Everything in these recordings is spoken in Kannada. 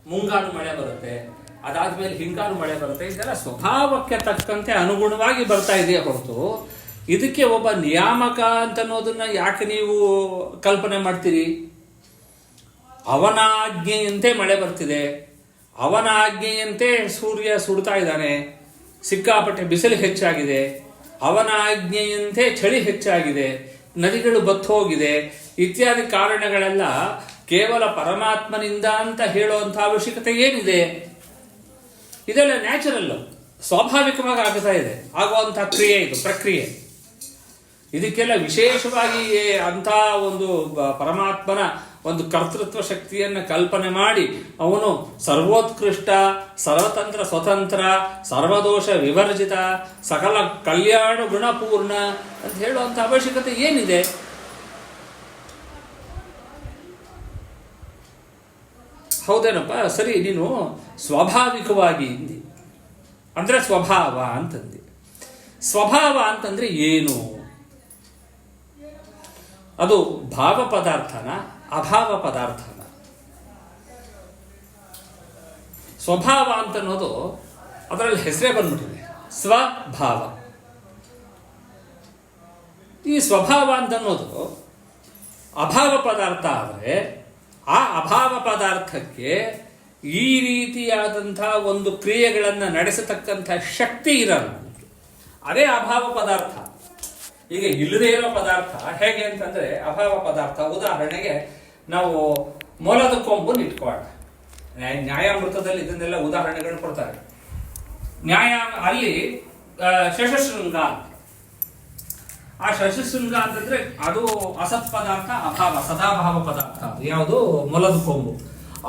ಮುಂಗಾರು ಮಳೆ ಬರುತ್ತೆ, ಅದಾದ್ಮೇಲೆ ಹಿಂಗಾರು ಮಳೆ ಬರುತ್ತೆ. ಇದೆಲ್ಲ ಸ್ವಭಾವಕ್ಕೆ ತಕ್ಕಂತೆ ಅನುಗುಣವಾಗಿ ಬರ್ತಾ ಇದೆಯೇ ಹೊರತು ಇದಕ್ಕೆ ಒಬ್ಬ ನಿಯಾಮಕ ಅಂತ ಅನ್ನೋದನ್ನ ಯಾಕೆ ನೀವು ಕಲ್ಪನೆ ಮಾಡ್ತೀರಿ? ಅವನ ಆಜ್ಞೆಯಂತೆ ಮಳೆ ಬರ್ತಿದೆ, ಅವನ ಆಜ್ಞೆಯಂತೆ ಸೂರ್ಯ ಸುಡ್ತಾ ಇದ್ದಾನೆ, ಸಿಕ್ಕಾಪಟ್ಟೆ ಬಿಸಿಲು ಹೆಚ್ಚಾಗಿದೆ, ಅವನ ಆಜ್ಞೆಯಂತೆ ಚಳಿ ಹೆಚ್ಚಾಗಿದೆ, ನದಿಗಳು ಬತ್ತೋಗಿದೆ ಇತ್ಯಾದಿ ಕಾರಣಗಳೆಲ್ಲ ಕೇವಲ ಪರಮಾತ್ಮನಿಂದ ಅಂತ ಹೇಳುವಂಥ ಅವಶ್ಯಕತೆ ಏನಿದೆ? ಇದೆಲ್ಲ ನ್ಯಾಚುರಲ್, ಸ್ವಾಭಾವಿಕವಾಗಿ ಆಗ್ತಾ ಇದೆ, ಆಗುವಂಥ ಕ್ರಿಯೆ, ಇದು ಪ್ರಕ್ರಿಯೆ. ಇದಕ್ಕೆಲ್ಲ ವಿಶೇಷವಾಗಿ ಅಂತ ಒಂದು ಪರಮಾತ್ಮನ ಒಂದು ಕರ್ತೃತ್ವ ಶಕ್ತಿಯನ್ನು ಕಲ್ಪನೆ ಮಾಡಿ ಅವನು ಸರ್ವೋತ್ಕೃಷ್ಟ, ಸರ್ವತಂತ್ರ ಸ್ವತಂತ್ರ, ಸರ್ವದೋಷ ವಿವರ್ಜಿತ, ಸಕಲ ಕಲ್ಯಾಣ ಗುಣಪೂರ್ಣ ಅಂತ ಹೇಳುವಂಥ ಅವಶ್ಯಕತೆ ಏನಿದೆ? ಹೌದೇನಪ್ಪ? ಸರಿ, ನೀನು ಸ್ವಾಭಾವಿಕವಾಗಿ ಇಂದಿ ಅಂದ್ರೆ ಸ್ವಭಾವ ಅಂತಂದಿ. ಸ್ವಭಾವ ಅಂತಂದ್ರೆ ಏನು? ಅದು ಭಾವ ಪದಾರ್ಥನ ಅಭಾವ ಪದಾರ್ಥನ? ಸ್ವಭಾವ ಅಂತ ಅನ್ನೋದು ಅದರಲ್ಲಿ ಹೆಸರೇ ಬಂದ್ಬಿಟ್ಟಿದೆ, ಸ್ವಭಾವ. ಈ ಸ್ವಭಾವ ಅಂತ ಅನ್ನೋದು ಅಭಾವ ಪದಾರ್ಥ ಆದರೆ ಆ ಅಭಾವ ಪದಾರ್ಥಕ್ಕೆ ಈ ರೀತಿಯಾದಂಥ ಒಂದು ಕ್ರಿಯೆಗಳನ್ನು ನಡೆಸತಕ್ಕಂಥ ಶಕ್ತಿ ಇರಲ್ಲ, ಅದೇ ಅಭಾವ ಪದಾರ್ಥ. ಈಗ ಇಲ್ಲದೇ ಇರೋ ಪದಾರ್ಥ ಹೇಗೆ ಅಂತಂದ್ರೆ ಅಭಾವ ಪದಾರ್ಥ. ಉದಾಹರಣೆಗೆ ನಾವು ಮೊಲದ ಕೊಂಬನ್ನು ಇಟ್ಕೊಳ್ಳೋಣ. ನ್ಯಾಯಾಮೃತದಲ್ಲಿ ಇದನ್ನೆಲ್ಲ ಉದಾಹರಣೆಗಳು ಕೊಡ್ತಾರೆ. ಅಲ್ಲಿ ಶಶಶೃಂಗ, ಆ ಶಶಶೃಂಗ ಅಂತಂದ್ರೆ ಅದು ಅಸತ್ ಪದಾರ್ಥ, ಅಭಾವ, ಸದಾಭಾವ ಪದಾರ್ಥ. ಅದು ಯಾವುದು? ಮೊಲದ ಕೊಂಬು.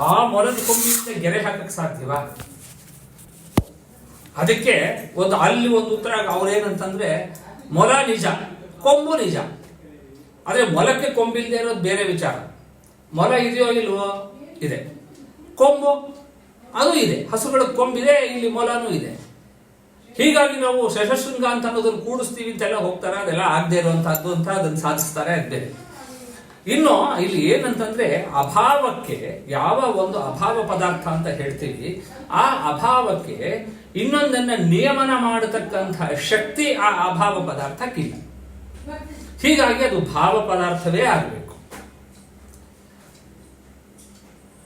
ಆ ಮೊಲದ ಕೊಂಬಿಂದ ಗೆರೆ ಹಾಕಕ್ಕೆ ಸಾಧ್ಯವಾ? ಅದಕ್ಕೆ ಅಲ್ಲಿ ಒಂದು ಉತ್ತರ ಅವ್ರೇನಂತಂದ್ರೆ ಮೊಲ ನಿಜ, ಕೊಂಬು ನಿಜ. ಆದ್ರೆ ಮೊಲಕ್ಕೆ ಕೊಂಬಿಲ್ಲದೆ ಇರೋದು ಬೇರೆ ವಿಚಾರ. ಮೊಲ ಇದೆಯೋ ಇಲ್ವೋ? ಇದೆ. ಕೊಂಬು ಅದು ಇದೆ, ಹಸುಗಳಿಗೆ ಕೊಂಬಿದೆ, ಇಲ್ಲಿ ಮೊಲನೂ ಇದೆ. ಹೀಗಾಗಿ ನಾವು ಶಶಶೃಂಗ ಅಂತ ಅನ್ನೋದನ್ನು ಕೂಡಿಸ್ತೀವಿ ಅಂತೆಲ್ಲ ಹೋಗ್ತಾರೆ, ಅದೆಲ್ಲ ಆಗದೆ ಇರುವಂತಹದ್ದು ಅಂತ ಅದನ್ನು ಸಾಧಿಸ್ತಾರೆ, ಅದು ಬೇರೆ. ಇನ್ನು ಇಲ್ಲಿ ಏನಂತಂದ್ರೆ ಅಭಾವಕ್ಕೆ ಯಾವ ಒಂದು ಅಭಾವ ಪದಾರ್ಥ ಅಂತ ಹೇಳ್ತೀವಿ, ಆ ಅಭಾವಕ್ಕೆ ಇನ್ನೊಂದನ್ನ ನಿಯಮನ ಮಾಡತಕ್ಕಂತಹ ಶಕ್ತಿ ಆ ಅಭಾವ ಪದಾರ್ಥಕ್ಕಿಲ್ಲ. ಹೀಗಾಗಿ ಅದು ಭಾವ ಪದಾರ್ಥವೇ ಆಗಬೇಕು.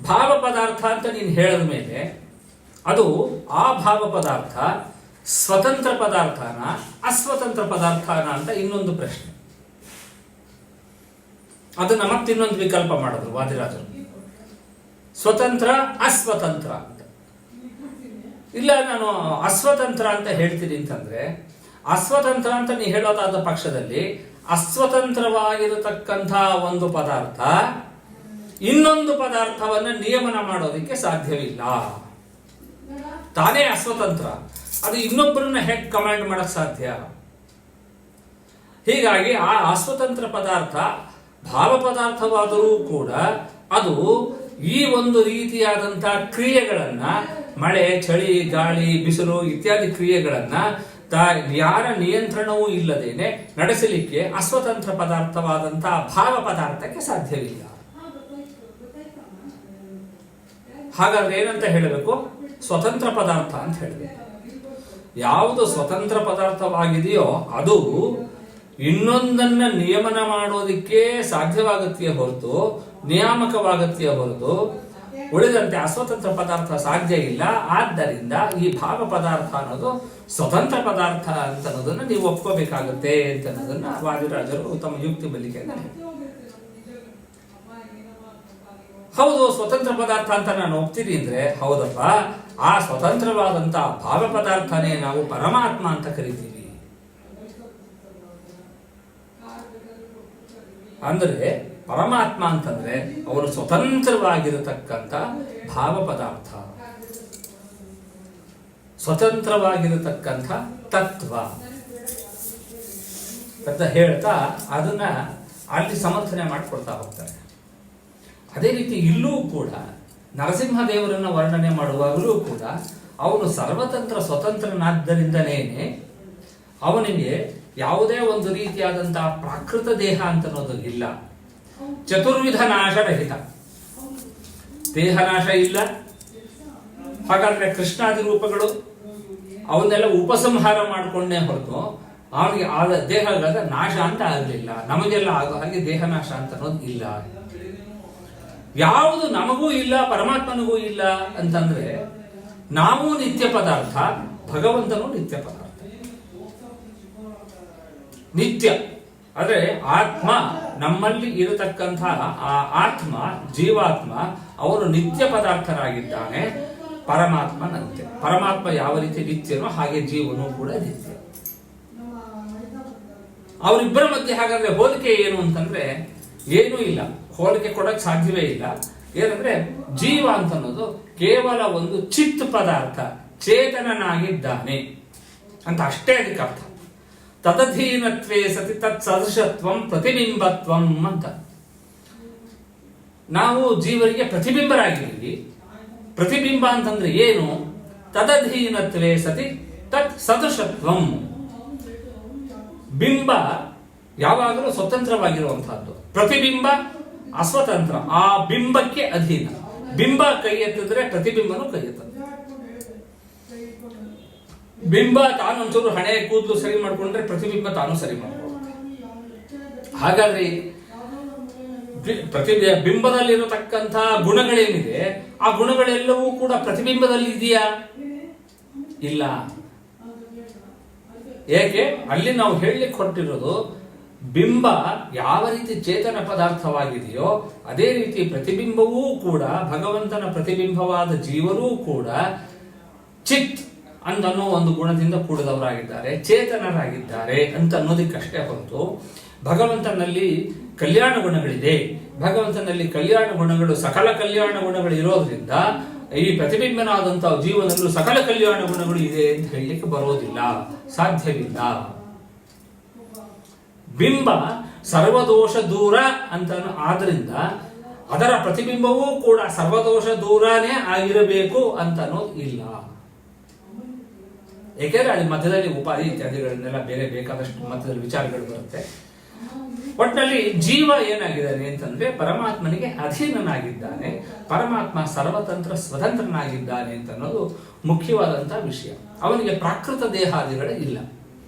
ಭಾವ ಪದಾರ್ಥ ಅಂತ ನೀನು ಹೇಳಿದ ಮೇಲೆ ಅದು ಆ ಭಾವ ಪದಾರ್ಥ ಸ್ವತಂತ್ರ ಪದಾರ್ಥನ ಅಸ್ವತಂತ್ರ ಪದಾರ್ಥನ ಅಂತ ಇನ್ನೊಂದು ಪ್ರಶ್ನೆ. ಅದನ್ನ ಮತ್ತಿನ್ನೊಂದು ವಿಕಲ್ಪ ಮಾಡಿದ್ರು ವಾದಿರಾಜರು, ಸ್ವತಂತ್ರ ಅಸ್ವತಂತ್ರ ಅಂತ. ಇಲ್ಲ, ನಾನು ಅಸ್ವತಂತ್ರ ಅಂತ ಹೇಳ್ತೀನಿ ಅಂತಂದ್ರೆ, ಅಸ್ವತಂತ್ರ ಅಂತ ನೀ ಹೇಳೋದಾದ ಪಕ್ಷದಲ್ಲಿ ಅಸ್ವತಂತ್ರವಾಗಿರತಕ್ಕಂಥ ಒಂದು ಪದಾರ್ಥ ಇನ್ನೊಂದು ಪದಾರ್ಥವನ್ನ ನಿಯಮನ ಮಾಡೋದಕ್ಕೆ ಸಾಧ್ಯವಿಲ್ಲ. ತಾನೇ ಅಸ್ವತಂತ್ರ, ಅದು ಇನ್ನೊಬ್ಬರನ್ನ ಹೇಗೆ ಕಮಾಂಡ್ ಮಾಡಕ್ ಸಾಧ್ಯ? ಹೀಗಾಗಿ ಆ ಅಸ್ವತಂತ್ರ ಪದಾರ್ಥ ಭಾವ ಪದಾರ್ಥವಾದರೂ ಕೂಡ ಅದು ಈ ಒಂದು ರೀತಿಯಾದಂತಹ ಕ್ರಿಯೆಗಳನ್ನ, ಮಳೆ, ಚಳಿ, ಗಾಳಿ, ಬಿಸಿಲು ಇತ್ಯಾದಿ ಕ್ರಿಯೆಗಳನ್ನ ಯಾರ ನಿಯಂತ್ರಣವೂ ಇಲ್ಲದೇನೆ ನಡೆಸಲಿಕ್ಕೆ ಅಸ್ವತಂತ್ರ ಪದಾರ್ಥವಾದಂತಹ ಭಾವ ಪದಾರ್ಥಕ್ಕೆ ಸಾಧ್ಯವಿಲ್ಲ. ಹಾಗಾದ್ರೆ ಏನಂತ ಹೇಳಬೇಕು? ಸ್ವತಂತ್ರ ಪದಾರ್ಥ ಅಂತ ಹೇಳಬೇಕು. ಯಾವುದು ಸ್ವತಂತ್ರ ಪದಾರ್ಥವಾಗಿದೆಯೋ ಅದು ಇನ್ನೊಂದನ್ನ ನಿಯಮನ ಮಾಡೋದಕ್ಕೆ ಸಾಧ್ಯವಾಗತ್ತೆಯೇ ಹೊರತು, ನಿಯಾಮಕವಾಗತ್ತೆಯೇ ಹೊರತು ಉಳಿದಂತೆ ಅಸ್ವತಂತ್ರ ಪದಾರ್ಥ ಸಾಧ್ಯ ಇಲ್ಲ. ಆದ್ದರಿಂದ ಈ ಭಾವ ಪದಾರ್ಥ ಅನ್ನೋದು ಸ್ವತಂತ್ರ ಪದಾರ್ಥ ಅಂತ ಅನ್ನೋದನ್ನ ನೀವು ಒಪ್ಕೋಬೇಕಾಗುತ್ತೆ ಅಂತ ಅನ್ನೋದನ್ನ ವಾದಿರಾಜರು ತಮ್ಮ ಯುಕ್ತಿ ಬಲಿಕೆ. ಹೌದು, ಸ್ವತಂತ್ರ ಪದಾರ್ಥ ಅಂತ ನಾನು ಒಪ್ತೀನಿ ಅಂದ್ರೆ ಹೌದಪ್ಪ, ಆ ಸ್ವತಂತ್ರವಾದಂತಹ ಭಾವ ಪದಾರ್ಥನೇ ನಾವು ಪರಮಾತ್ಮ ಅಂತ ಕರಿತೀವಿ. ಅಂದ್ರೆ ಪರಮಾತ್ಮ ಅಂತಂದ್ರೆ ಅವರು ಸ್ವತಂತ್ರವಾಗಿರತಕ್ಕಂಥ ಭಾವ ಪದಾರ್ಥ, ಸ್ವತಂತ್ರವಾಗಿರತಕ್ಕಂಥ ತತ್ವ ಅಂತ ಹೇಳ್ತಾ ಅದನ್ನ ಅಲ್ಲಿ ಸಮರ್ಥನೆ ಮಾಡಿಕೊಡ್ತಾ ಹೋಗ್ತಾರೆ. ಅದೇ ರೀತಿ ಇಲ್ಲೂ ಕೂಡ ನರಸಿಂಹದೇವರನ್ನ ವರ್ಣನೆ ಮಾಡುವಾಗಲೂ ಕೂಡ ಅವನು ಸರ್ವತಂತ್ರ ಸ್ವತಂತ್ರನಾದ್ದರಿಂದಲೇನೆ ಅವನಿಗೆ ಯಾವುದೇ ಒಂದು ರೀತಿಯಾದಂತಹ ಪ್ರಾಕೃತ ದೇಹ ಅಂತ ಅನ್ನೋದು ಇಲ್ಲ. ಚತುರ್ವಿಧ ನಾಶರಹಿತ, ದೇಹ ನಾಶ ಇಲ್ಲ, ಹಾಗಾದ್ರೆ ಕೃಷ್ಣಾದಿ ರೂಪಗಳು ಅವನ್ನೆಲ್ಲ ಉಪಸಂಹಾರ ಮಾಡಿಕೊಂಡೇ ಹೊರತು ಅವನಿಗೆ ಆದ ದೇಹದ ನಾಶ ಅಂತ ಆಗಲಿಲ್ಲ. ನಮಗೆಲ್ಲ ಆಗೋ ಹಾಗೆ ದೇಹ ನಾಶ ಅಂತ ಅನ್ನೋದು ಇಲ್ಲ. ಯಾವುದು ನಮಗೂ ಇಲ್ಲ ಪರಮಾತ್ಮನಿಗೂ ಇಲ್ಲ ಅಂತಂದ್ರೆ, ನಾವು ನಿತ್ಯ ಪದಾರ್ಥ, ಭಗವಂತನು ನಿತ್ಯ ಪದಾರ್ಥ. ನಿತ್ಯ ಆದ್ರೆ ಆತ್ಮ, ನಮ್ಮಲ್ಲಿ ಇರತಕ್ಕಂತಹ ಆ ಆತ್ಮ, ಜೀವಾತ್ಮ, ಅವನು ನಿತ್ಯ ಪದಾರ್ಥರಾಗಿದ್ದಾನೆ. ಪರಮಾತ್ಮನಂತೆ. ಪರಮಾತ್ಮ ಯಾವ ರೀತಿ ನಿತ್ಯನೋ ಹಾಗೆ ಜೀವನು ಕೂಡ ನಿತ್ಯ. ಅವರಿಬ್ಬರ ಮಧ್ಯೆ ಹಾಗಾದ್ರೆ ಹೋಲಿಕೆ ಏನು ಅಂತಂದ್ರೆ ಏನೂ ಇಲ್ಲ, ಹೋಲಿಕೆ ಕೊಡಕ್ ಸಾಧ್ಯವೇ ಇಲ್ಲ. ಏನಂದ್ರೆ ಜೀವ ಅಂತ ಅನ್ನೋದು ಕೇವಲ ಒಂದು ಚಿತ್ ಪದಾರ್ಥ, ಚೇತನನಾಗಿದ್ದಾನೆ ಅಂತ ಅಷ್ಟೇ ಅದಕ್ಕೆ ಅರ್ಥ. ತದಧೀನತ್ವೇ ಸತಿ ತತ್ ಸದೃಶತ್ವಂ ಪ್ರತಿಬಿಂಬತ್ವಂ ಅಂತ. ನಾವು ಜೀವರಿಗೆ ಪ್ರತಿಬಿಂಬರಾಗಿದ್ದೀವಿ. ಪ್ರತಿಬಿಂಬ ಅಂತಂದ್ರೆ ಏನು? ತದಧೀನತ್ವೇ ಸತಿ ತತ್ ಸದೃಶತ್ವಂ. ಬಿಂಬ ಯಾವಾಗಲೂ ಸ್ವತಂತ್ರವಾಗಿರುವಂತಹದ್ದು, ಪ್ರತಿಬಿಂಬ ಅಸ್ವತಂತ್ರ. ಆ ಬಿಂಬಕ್ಕೆ ಅಧೀನ. ಬಿಂಬ ಕೈ ಎತ್ತಿದ್ರೆ ಪ್ರತಿಬಿಂಬನು ಕೈ ಎತ್ತದ. ಬಿಂಬ ತಾನೊಂಚೂರು ಹಣೆ ಕೂದಲು ಸರಿ ಮಾಡ್ಕೊಂಡ್ರೆ ಪ್ರತಿಬಿಂಬ ತಾನು ಸರಿ ಮಾಡ್ಕೊಳ್ಳುತ್ತೆ. ಹಾಗಾದ್ರೆ ಬಿಂಬದಲ್ಲಿರತಕ್ಕಂತಹ ಗುಣಗಳೇನಿದೆ, ಆ ಗುಣಗಳೆಲ್ಲವೂ ಕೂಡ ಪ್ರತಿಬಿಂಬದಲ್ಲಿ ಇದೆಯಾ? ಇಲ್ಲ. ಏಕೆ? ಅಲ್ಲಿ ನಾವು ಹೇಳಲಿಕ್ಕೆ ಹೊರಟಿರೋದು, ಬಿಂಬ ಯಾವ ರೀತಿ ಚೇತನ ಪದಾರ್ಥವಾಗಿದೆಯೋ ಅದೇ ರೀತಿ ಪ್ರತಿಬಿಂಬವೂ ಕೂಡ, ಭಗವಂತನ ಪ್ರತಿಬಿಂಬವಾದ ಜೀವರೂ ಕೂಡ ಚಿತ್ ಅನ್ನೋ ಒಂದು ಗುಣದಿಂದ ಕೂಡಿದವರಾಗಿದ್ದಾರೆ, ಚೇತನರಾಗಿದ್ದಾರೆ ಅಂತ ಅನ್ನೋದಕ್ಕಷ್ಟೇ ಹೊರತು ಭಗವಂತನಲ್ಲಿ ಕಲ್ಯಾಣ ಗುಣಗಳಿದೆ. ಭಗವಂತನಲ್ಲಿ ಕಲ್ಯಾಣ ಗುಣಗಳು, ಸಕಲ ಕಲ್ಯಾಣ ಗುಣಗಳು ಇರೋದ್ರಿಂದ ಈ ಪ್ರತಿಬಿಂಬನಾದಂತಹ ಜೀವನದಲ್ಲೂ ಸಕಲ ಕಲ್ಯಾಣ ಗುಣಗಳು ಇದೆ ಅಂತ ಹೇಳಲಿಕ್ಕೆ ಬರೋದಿಲ್ಲ, ಸಾಧ್ಯವಿಲ್ಲ. ಬಿಂಬ ಸರ್ವದೋಷ ದೂರ ಅಂತ ಆದ್ರಿಂದ ಅದರ ಪ್ರತಿಬಿಂಬವೂ ಕೂಡ ಸರ್ವದೋಷ ದೂರನೇ ಆಗಿರಬೇಕು ಅಂತ ಅನ್ನೋದು ಇಲ್ಲ. ಏಕೆಂದ್ರೆ ಅಲ್ಲಿ ಮಧ್ಯದಲ್ಲಿ ಉಪಾಧಿ ಇತ್ಯಾದಿಗಳನ್ನೆಲ್ಲ ಬೇರೆ ಬೇಕಾದಷ್ಟು ಮಧ್ಯದಲ್ಲಿ ವಿಚಾರಗಳು ಬರುತ್ತೆ. ಒಟ್ಟಿನಲ್ಲಿ ಜೀವ ಏನಾಗಿದ್ದಾನೆ ಅಂತಂದ್ರೆ ಪರಮಾತ್ಮನಿಗೆ ಅಧೀನನಾಗಿದ್ದಾನೆ. ಪರಮಾತ್ಮ ಸರ್ವತಂತ್ರ ಸ್ವತಂತ್ರನಾಗಿದ್ದಾನೆ ಅಂತ ಅನ್ನೋದು ಮುಖ್ಯವಾದಂತಹ ವಿಷಯ. ಅವನಿಗೆ ಪ್ರಾಕೃತ ದೇಹಾದಿಗಳೇ ಇಲ್ಲ.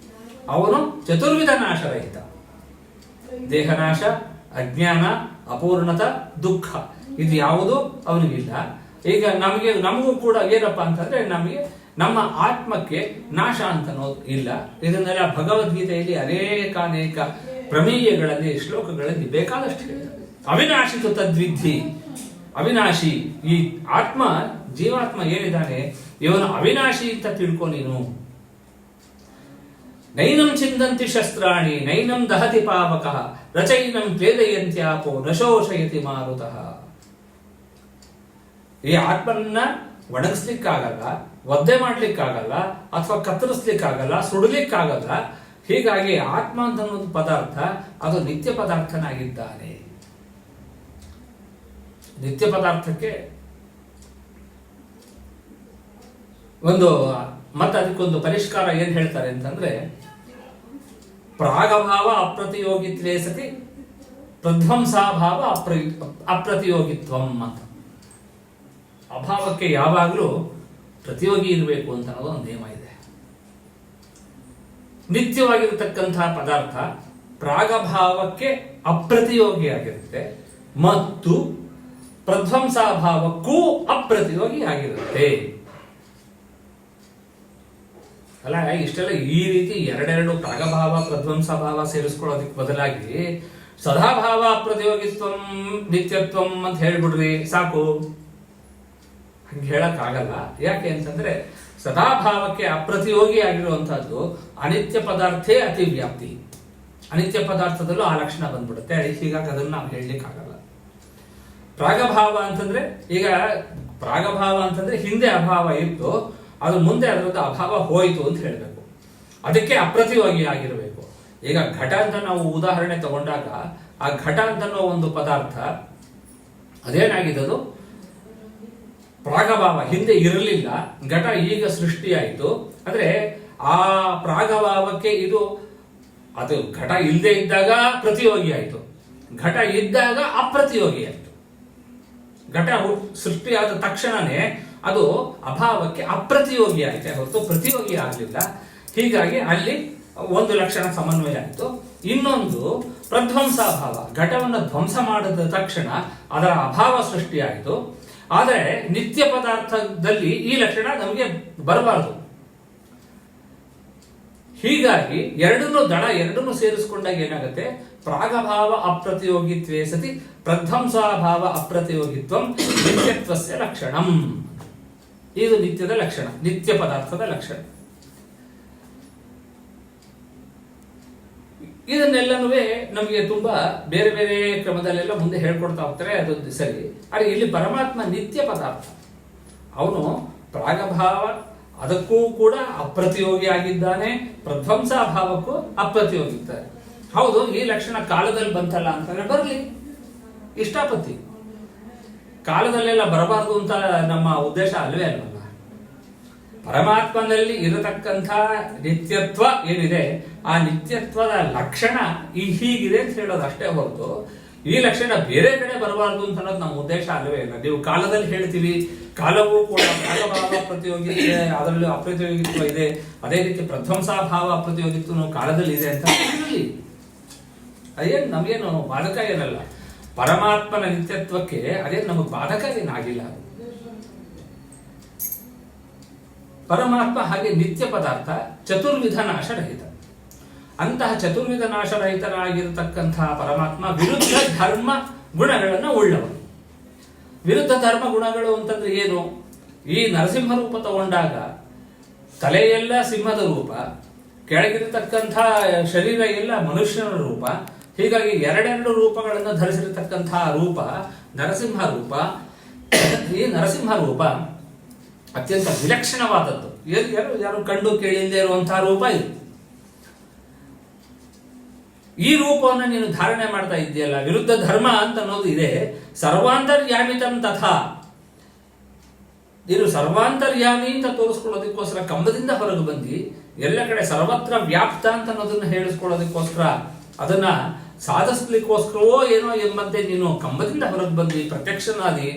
ಅವನು ಚತುರ್ವಿಧ ನಾಶರಹಿತ. ದೇಹನಾಶ, ಅಜ್ಞಾನ, ಅಪೂರ್ಣತ, ದುಃಖ, ಇದು ಯಾವುದು ಅವನಿಗಿಲ್ಲ. ಈಗ ನಮಗೂ ಕೂಡ ಏನಪ್ಪಾ ಅಂತಂದ್ರೆ, ನಮಗೆ ನಮ್ಮ ಆತ್ಮಕ್ಕೆ ನಾಶ ಅಂತ ಅನ್ನೋದು ಇಲ್ಲ. ಇದನ್ನೆಲ್ಲ ಭಗವದ್ಗೀತೆಯಲ್ಲಿ ಅನೇಕಾನೇಕ ಪ್ರಮೇಯಗಳಲ್ಲಿ, ಶ್ಲೋಕಗಳಲ್ಲಿ ಬೇಕಾದಷ್ಟು ಹೇಳ್ತಾರೆ. ಅವಿನಾಶಿತು ತದ್ವಿಧಿ. ಅವಿನಾಶಿ ಈ ಆತ್ಮ, ಜೀವಾತ್ಮ ಏನಿದ್ದಾನೆ ಇವನು ಅವಿನಾಶಿ ಅಂತ ತಿಳ್ಕೊ ನೀನು. ನೈನಂ ಚಿಂದಂತಿ ಶಸ್ತ್ರಾಣಿ ನೈನಂ ದಹತಿ ಪಾವಕಃ ರಚೈನಂ ಕ್ಲೇದಯಂತ್ಯಾಪೋ ನಶೋಷಯತಿ ಮಾರುತಃ. ಈ ಆತ್ಮನ್ನ ಒಣಗಿಸ್ಲಿಕ್ಕಾಗಲ್ಲ, ಒದ್ದೆ ಮಾಡ್ಲಿಕ್ಕಾಗಲ್ಲ, ಅಥವಾ ಕತ್ತರಿಸ್ಲಿಕ್ಕಾಗಲ್ಲ, ಸುಡಲಿಕ್ಕಾಗಲ್ಲ. ಹೀಗಾಗಿ ಆತ್ಮ ಅಂತ ಅನ್ನೋದು ಪದಾರ್ಥ ಅದು ನಿತ್ಯ ಪದಾರ್ಥನಾಗಿದ್ದಾನೆ. ನಿತ್ಯ ಪದಾರ್ಥಕ್ಕೆ ಮತ್ತೆ ಅದಕ್ಕೊಂದು ಪರಿಷ್ಕಾರ ಏನ್ ಹೇಳ್ತಾರೆ ಅಂತಂದ್ರೆ, ಪ್ರಾಗಭಾವ ಅಪ್ರತಿಯೋಗಿತ್ವೇ ಸತಿ ಪ್ರಧ್ವಂಸಾಭಾವ ಅಪ್ರತಿಯೋಗಿತ್ವಂ ಅಂತ. ಅಭಾವಕ್ಕೆ ಯಾವಾಗಲೂ ಪ್ರತಿಯೋಗಿ ಇರಬೇಕು ಅಂತ ಅನ್ನೋದು ಒಂದು ನಿಯಮ ಇದೆ. ನಿತ್ಯವಾಗಿರತಕ್ಕಂತಹ ಪದಾರ್ಥ ಪ್ರಾಗಭಾವಕ್ಕೆ ಅಪ್ರತಿಯೋಗಿಯಾಗಿರುತ್ತೆ ಮತ್ತು ಪ್ರಧ್ವಂಸಾಭಾವಕ್ಕೂ ಅಪ್ರತಿಯೋಗಿಯಾಗಿರುತ್ತೆ. ಅಲ್ಲ, ಇಷ್ಟೆಲ್ಲ ಈ ರೀತಿ ಎರಡೆರಡು ಪ್ರಾಗಭಾವ ಪ್ರಧ್ವಂಸಭಾವ ಸೇರಿಸ್ಕೊಳ್ಳೋದಕ್ಕೆ ಬದಲಾಗಿ ಸದಾಭಾವ ಪ್ರತಿಯೋಗಿತ್ವಂ ನಿತ್ಯತ್ವಂ ಅಂತ ಹೇಳ್ಬಿಡ್ರಿ ಸಾಕು. ಹಂಗೆ ಹೇಳಕ್ ಆಗಲ್ಲ. ಯಾಕೆ ಅಂತಂದ್ರೆ ಸದಾಭಾವಕ್ಕೆ ಅಪ್ರತಿಯೋಗಿ ಆಗಿರುವಂತಹದ್ದು ಅನಿತ್ಯ ಪದಾರ್ಥೇ ಅತಿ ವ್ಯಾಪ್ತಿ. ಅನಿತ್ಯ ಪದಾರ್ಥದಲ್ಲೂ ಆ ಲಕ್ಷಣ ಬಂದ್ಬಿಡುತ್ತೆ. ಹೀಗಾಗಿ ಅದನ್ನ ನಾವು ಹೇಳಲಿಕ್ಕೆ ಆಗಲ್ಲ. ಪ್ರಾಗಭಾವ ಅಂತಂದ್ರೆ, ಈಗ ಪ್ರಾಗಭಾವ ಅಂತಂದ್ರೆ ಹಿಂದೆ ಅಭಾವ ಇತ್ತು, ಅದು ಮುಂದೆ ಅದರದ್ದು ಅಭಾವ ಹೋಯಿತು ಅಂತ ಹೇಳಬೇಕು. ಅದಕ್ಕೆ ಅಪ್ರತಿಯೋಗಿ ಆಗಿರಬೇಕು. ಈಗ ಘಟ ಅಂತ ನಾವು ಉದಾಹರಣೆ ತಗೊಂಡಾಗ, ಆ ಘಟ ಅಂತ ಒಂದು ಪದಾರ್ಥ ಅದೇನಾಗಿದ್ದು ಪ್ರಾಗಭಾವ, ಹಿಂದೆ ಇರಲಿಲ್ಲ, ಘಟ ಈಗ ಸೃಷ್ಟಿಯಾಯಿತು. ಅಂದ್ರೆ ಆ ಪ್ರಾಗಭಾವಕ್ಕೆ ಅದು ಘಟ ಇಲ್ಲದೆ ಇದ್ದಾಗ ಪ್ರತಿಯೋಗಿ ಆಯಿತು, ಘಟ ಇದ್ದಾಗ ಅಪ್ರತಿಯೋಗಿ ಆಯಿತು. ಘಟ ಸೃಷ್ಟಿಯಾದ ತಕ್ಷಣನೇ ಅದು ಅಭಾವಕ್ಕೆ ಅಪ್ರತಿಯೋಗಿ ಆಯ್ತೆ ಹೊರತು ಪ್ರತಿಯೋಗಿ ಆಗಲಿಲ್ಲ. ಹೀಗಾಗಿ ಅಲ್ಲಿ ಒಂದು ಲಕ್ಷಣ ಸಮನ್ವಯ ಆಯಿತು. ಇನ್ನೊಂದು ಪ್ರಧ್ವಂಸಾಭಾವ, ಘಟವನ್ನು ಧ್ವಂಸ ಮಾಡಿದ ತಕ್ಷಣ ಅದರ ಅಭಾವ ಸೃಷ್ಟಿಯಾಯಿತು. ಆದರೆ ನಿತ್ಯ ಪದಾರ್ಥದಲ್ಲಿ ಈ ಲಕ್ಷಣ ನಮಗೆ ಬರಬಾರದು. ಹೀಗಾಗಿ ಎರಡನ್ನೂ ಸೇರಿಸಿಕೊಂಡಾಗ ಏನಾಗುತ್ತೆ, ಪ್ರಾಗಭಾವ ಅಪ್ರತಿಯೋಗಿತ್ವೇ ಸತಿ ಪ್ರಧ್ವಂಸಾಭಾವ ಅಪ್ರತಿಯೋಗಿತ್ವಂ ನಿತ್ಯತ್ವಸ್ಯ ಲಕ್ಷಣಂ. ಇದು ನಿತ್ಯದ ಲಕ್ಷಣ, ನಿತ್ಯ ಪದಾರ್ಥದ ಲಕ್ಷಣ. ಇದನ್ನೆಲ್ಲನೂ ನಮಗೆ ತುಂಬಾ ಬೇರೆ ಬೇರೆ ಕ್ರಮದಲ್ಲೆಲ್ಲ ಮುಂದೆ ಹೇಳ್ಕೊಡ್ತಾ ಹೋಗ್ತಾರೆ, ಅದು ಸರಿ. ಆದರೆ ಇಲ್ಲಿ ಪರಮಾತ್ಮ ನಿತ್ಯ ಪದಾರ್ಥ, ಅವನು ಪ್ರಾಗಭಾವ ಅದಕ್ಕೂ ಕೂಡ ಅಪ್ರತಿಯೋಗಿ ಆಗಿದ್ದಾನೆ, ಪ್ರಧ್ವಂಸಾಭಾವಕ್ಕೂ ಅಪ್ರತಿಯೋಗಿ ಇದ್ದಾರೆ. ಹೌದು, ಈ ಲಕ್ಷಣ ಕಾಲದಲ್ಲಿ ಬಂತಲ್ಲ ಅಂತಂದ್ರೆ ಬರಲಿ, ಇಷ್ಟಾಪತ್ತಿ. ಕಾಲದಲ್ಲೆಲ್ಲ ಬರಬಾರದು ಅಂತ ನಮ್ಮ ಉದ್ದೇಶ ಅಲ್ವೇ ಅಲ್ವಲ್ಲ. ಪರಮಾತ್ಮನಲ್ಲಿ ಇರತಕ್ಕಂಥ ನಿತ್ಯತ್ವ ಏನಿದೆ, ಆ ನಿತ್ಯತ್ವದ ಲಕ್ಷಣ ಹೀಗಿದೆ ಅಂತ ಹೇಳೋದು ಅಷ್ಟೇ ಹೊರತು ಈ ಲಕ್ಷಣ ಬೇರೆ ಕಡೆ ಬರಬಾರದು ಅಂತ ಅನ್ನೋದು ನಮ್ಮ ಉದ್ದೇಶ ಅಲ್ವೇ ಇಲ್ಲ. ನೀವು ಕಾಲದಲ್ಲಿ ಹೇಳ್ತೀವಿ, ಕಾಲವೂ ಕೂಡ ಕಾಲಭಾವ ಪ್ರತಿಯೋಗಿತ್ವ, ಅದರಲ್ಲಿ ಅಪ್ರತಿಯೋಗಿತ್ವ ಇದೆ, ಅದೇ ರೀತಿ ಪ್ರಧ್ವಂಸಾಭಾವ ಅಪ್ರತಿಯೋಗಿತ್ವ ಕಾಲದಲ್ಲಿ ಇದೆ ಅಂತ ಹೇಳಿ ಅದೇನು ನಮಗೇನು ಬಾಧಕ ಏನಲ್ಲ. ಪರಮಾತ್ಮನ ನಿತ್ಯತ್ವಕ್ಕೆ ಅದೇನು ನಮಗೆ ಬಾಧಕ ಏನಾಗಿಲ್ಲ. ಪರಮಾತ್ಮ ಹಾಗೆ ನಿತ್ಯ ಪದಾರ್ಥ, ಚತುರ್ವಿಧ ನಾಶರಹಿತ. ಅಂತಹ ಚತುರ್ವಿಧ ನಾಶರಹಿತನಾಗಿರತಕ್ಕಂತಹ ಪರಮಾತ್ಮ ವಿರುದ್ಧ ಧರ್ಮ ಗುಣಗಳನ್ನು ಉಳ್ಳವನು. ವಿರುದ್ಧ ಧರ್ಮ ಗುಣಗಳು ಅಂತಂದ್ರೆ ಏನು? ಈ ನರಸಿಂಹ ರೂಪ ತಗೊಂಡಾಗ ತಲೆಯೆಲ್ಲ ಸಿಂಹದ ರೂಪ, ಕೆಳಗಿರತಕ್ಕಂಥ ಶರೀರ ಎಲ್ಲ ಮನುಷ್ಯನ ರೂಪ. ಹೀಗಾಗಿ ಎರಡೆರಡು ರೂಪಗಳನ್ನು ಧರಿಸಿರತಕ್ಕಂತಹ ರೂಪ ನರಸಿಂಹ ರೂಪ. ಈ ನರಸಿಂಹ ರೂಪ ಅತ್ಯಂತ ವಿಲಕ್ಷಣವಾದದ್ದು, ಯಾರು ಕಂಡು ಕೇಳಿಲ್ಲದೆ ಇರುವಂತಹ ರೂಪ ಇದು. ಈ ರೂಪವನ್ನು ನೀನು ಧಾರಣೆ ಮಾಡ್ತಾ ಇದೆಯಲ್ಲ, ವಿರುದ್ಧ ಧರ್ಮ ಅಂತ ಅನ್ನೋದು ಇದೆ. ಸರ್ವಾಂತರ್ಯಾಮಿತಂ ತಥಾ, ನೀನು ಸರ್ವಾಂತರ್ಯಾಮಿ ಅಂತ ತೋರಿಸ್ಕೊಳ್ಳೋದಕ್ಕೋಸ್ಕರ ಕಂಬದಿಂದ ಹೊರಗೆ ಬಂದು ಎಲ್ಲ ಕಡೆ ಸರ್ವತ್ರ ವ್ಯಾಪ್ತ ಅಂತ ಅನ್ನೋದನ್ನ ಹೇಳಿಸ್ಕೊಳ್ಳೋದಕ್ಕೋಸ್ಕರ, ಅದನ್ನ ಸಾಧಿಸ್ಲಿಕ್ಕೋಸ್ಕರವೋ ಏನೋ ಎಂಬಂತೆ ನೀನು ಕಂಬದಿಂದ ಹೊರಗೆ ಬಂದು ಪ್ರತ್ಯಕ್ಷನಾದಿ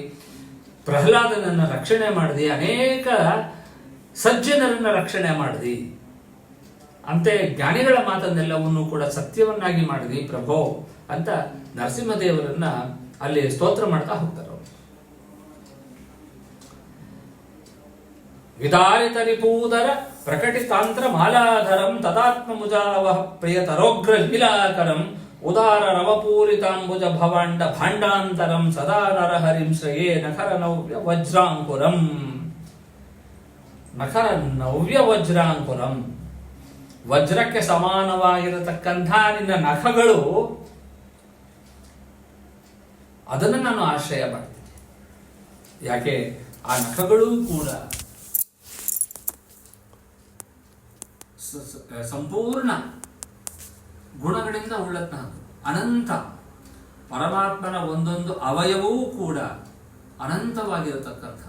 ಪ್ರಹ್ಲಾದನನ್ನ ರಕ್ಷಣೆ ಮಾಡಿದಿ, ಅನೇಕ ಸಜ್ಜನರನ್ನ ರಕ್ಷಣೆ ಮಾಡಿದಿ, ಅಂತೆ ಜ್ಞಾನಿಗಳ ಮಾತನ್ನೆಲ್ಲವನ್ನು ಕೂಡ ಸತ್ಯವನ್ನಾಗಿ ಮಾಡಿದಿ ಪ್ರಭೋ ಅಂತ ನರಸಿಂಹದೇವರನ್ನ ಅಲ್ಲಿ ಸ್ತೋತ್ರ ಮಾಡ್ತಾ ಹೋಗ್ತಾರೆ. ವಿದಾರಿತ ರಿಪೂದರ ಪ್ರಕಟಿತಾಂತ್ರ ಮಾಲಾಧರಂ ತದಾತ್ಮ ಮುಜಾವಹ ಪ್ರಿಯತರೋಗ್ರ ಲೀಲಾಕರಂ ಉದಾರ ರವಪೂರಿತಾಂಬುಜ ಭವಾಂಡ ಭಾಂಡಾಂತರಂ ಸದಾ ನರಹರಿಂ ಶ್ರೇಯೇ ನಖರ ನವ್ಯ ವಜ್ರಾಂಕುರಂ. ನಖರ ನವ್ಯ ವಜ್ರಾಂಕುರಂ, ವಜ್ರಕ್ಕೆ ಸಮಾನವಾಗಿರತಕ್ಕಂಥ ನಿನ್ನ ನಖಗಳು, ಅದನ್ನು ನಾನು ಆಶ್ರಯ ಮಾಡ್ತೀನಿ. ಯಾಕೆ? ಆ ನಖಗಳು ಕೂಡ ಸಂಪೂರ್ಣ ಗುಣಗಳಿಂದ ಉಳ್ಳತನ, ಅನಂತ. ಪರಮಾತ್ಮನ ಒಂದೊಂದು ಅವಯವೂ ಕೂಡ ಅನಂತವಾಗಿರತಕ್ಕಂಥ,